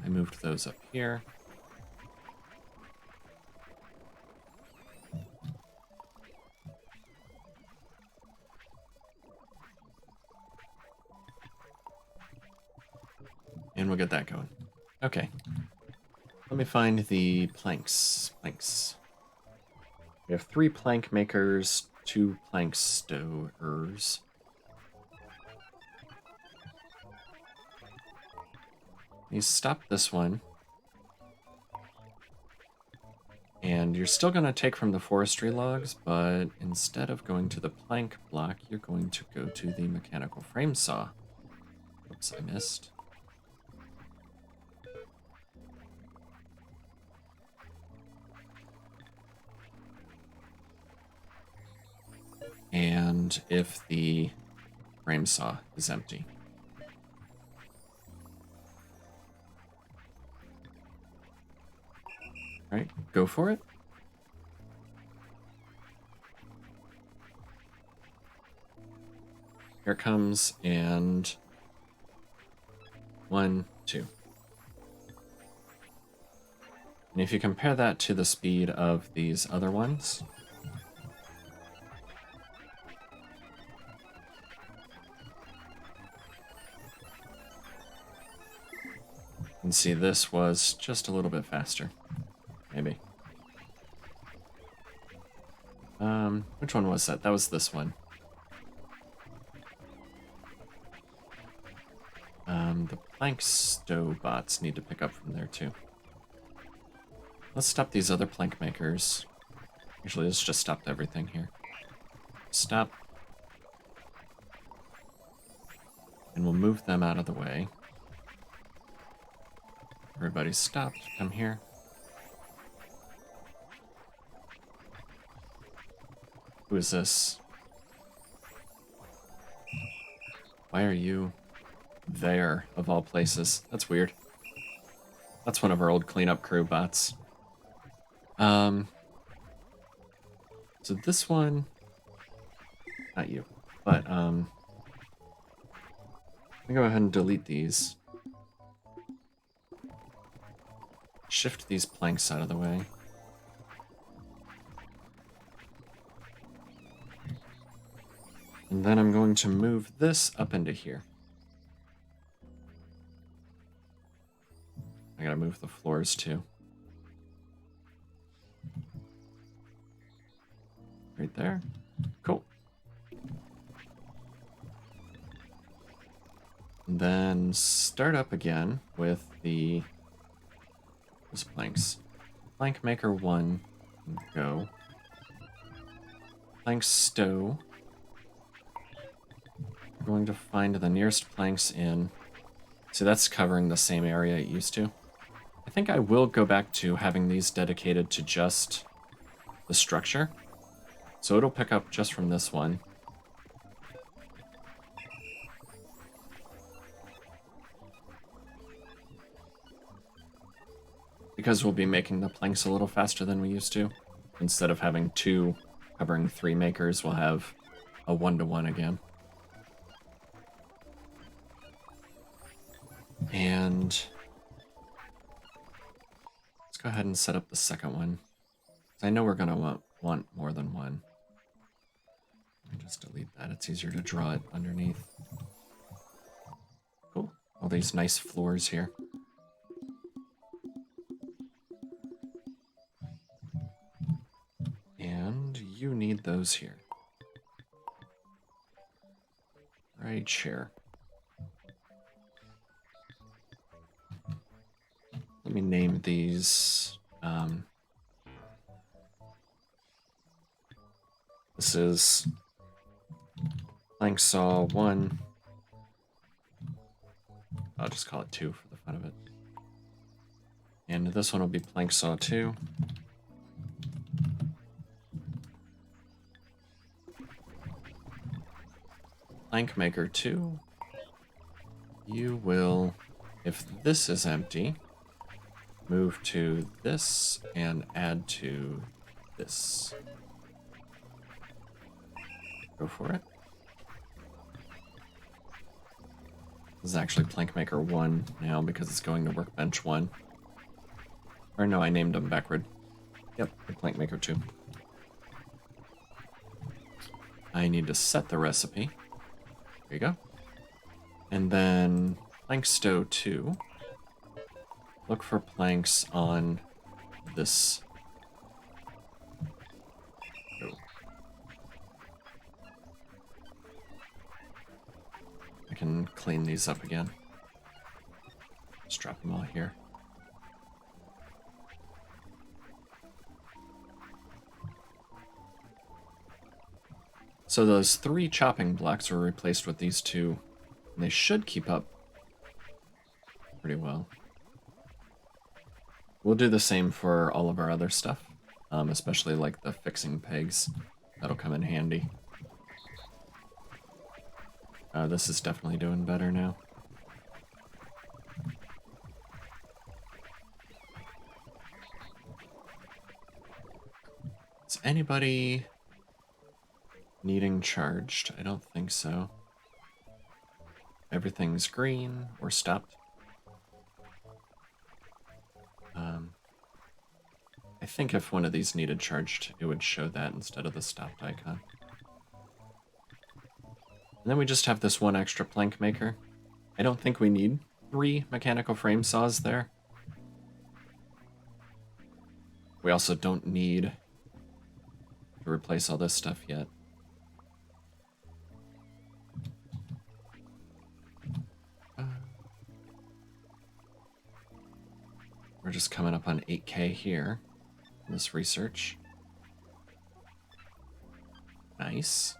I moved those up here. And we'll get that going. Okay. Let me find the planks. Planks. We have 3 plank makers, 2 plank stowers. You stop this one. And you're still going to take from the forestry logs, but instead of going to the plank block, you're going to go to the mechanical frame saw. Oops, I missed. And if the frame saw is empty. All right, go for it. Here it comes, and 1, 2. And if you compare that to the speed of these other ones, you can see this was just a little bit faster, maybe. Which one was that? That was this one. The plank stow bots need to pick up from there too. Let's stop these other plank makers. Actually, let's just stop everything here. Stop. And we'll move them out of the way. Everybody stopped. Come here. Who is this? Why are you there, of all places? That's weird. That's one of our old cleanup crew bots. So this one, not you, but let me go ahead and delete these. Shift these planks out of the way. And then I'm going to move this up into here. I gotta move the floors too. Right there. Cool. And then start up again with those planks. Plank maker 1, go. Plank stow. We're going to find the nearest planks in. So that's covering the same area it used to. I think I will go back to having these dedicated to just the structure. So it'll pick up just from this one. Because we'll be making the planks a little faster than we used to. Instead of having 2 covering 3 makers, we'll have a 1-to-1 again. And let's go ahead and set up the second one. I know we're gonna want more than one. Let me just delete that. It's easier to draw it underneath. Cool. All these nice floors here. And you need those here. Right here. Let me name these. This is plank saw 1. I'll just call it 2 for the fun of it. And this one will be plank saw 2. Plank maker 2. You will, if this is empty, move to this and add to this. Go for it. This is actually plank maker 1 now because it's going to workbench 1. Or no, I named them backward. Yep, plank maker 2. I need to set the recipe. There you go. And then plank stow 2. Look for planks on this. Oh. I can clean these up again. Just drop them all here. So those 3 chopping blocks were replaced with these 2, and they should keep up pretty well. We'll do the same for all of our other stuff, especially like the fixing pegs. That'll come in handy. This is definitely doing better now. Is anybody needing charged? I don't think so. everything's green or stopped. I think if one of these needed charged, it would show that instead of the stopped icon. And then we just have this one extra plank maker. I don't think we need 3 mechanical frame saws there. We also don't need to replace all this stuff yet. We're just coming up on 8K here in this research. Nice.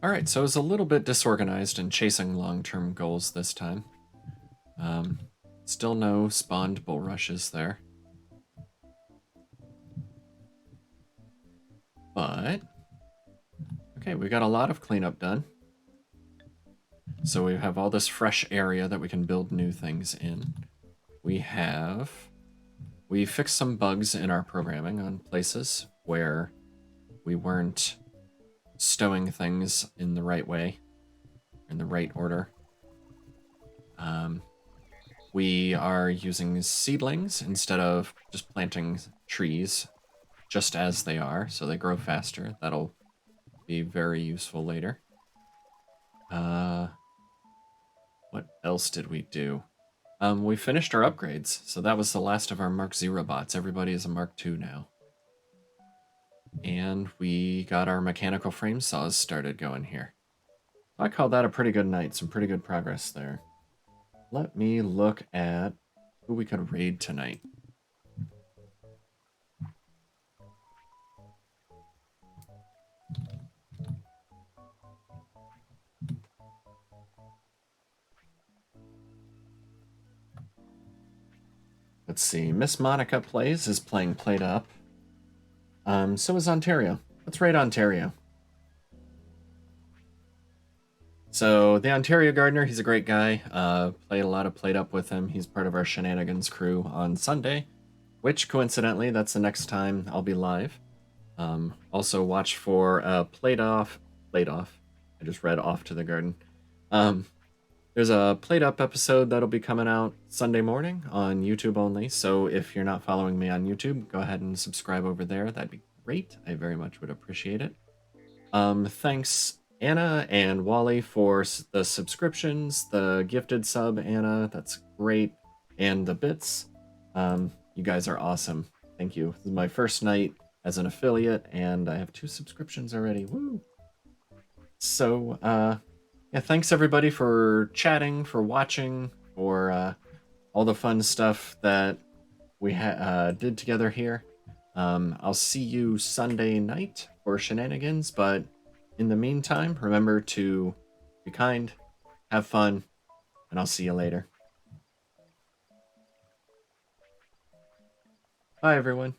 Alright, so I was a little bit disorganized in chasing long-term goals this time. Still no spawned bulrushes there. But, okay, we got a lot of cleanup done. So we have all this fresh area that we can build new things in. We fixed some bugs in our programming on places where we weren't stowing things in the right way, in the right order. We are using seedlings instead of just planting trees just as they are, so they grow faster. That'll be very useful later. What else did we do? We finished our upgrades, so that was the last of our Mark 0 bots. Everybody is a Mark 2 now. And we got our mechanical frame saws started going here. I call that a pretty good night, some pretty good progress there. Let me look at who we could raid tonight. Let's see, Miss Monica Plays is playing Played Up. So is Ontario. Let's raid Ontario. So the Ontario Gardener, he's a great guy. Played a lot of Played Up with him. He's part of our Shenanigans crew on Sunday, which coincidentally, that's the next time I'll be live. Also watch for Played Off. I just read Off to the Garden. There's a Played Up episode that'll be coming out Sunday morning on YouTube only. So if you're not following me on YouTube, go ahead and subscribe over there. That'd be great. I very much would appreciate it. Thanks Anna and Wally for the subscriptions, the gifted sub, Anna, that's great, and the bits. You guys are awesome. Thank you. This is my first night as an affiliate, and I have 2 subscriptions already. Woo! So, yeah, thanks everybody for chatting, for watching, for all the fun stuff that we did together here. I'll see you Sunday night for Shenanigans, but in the meantime, remember to be kind, have fun, and I'll see you later. Bye, everyone.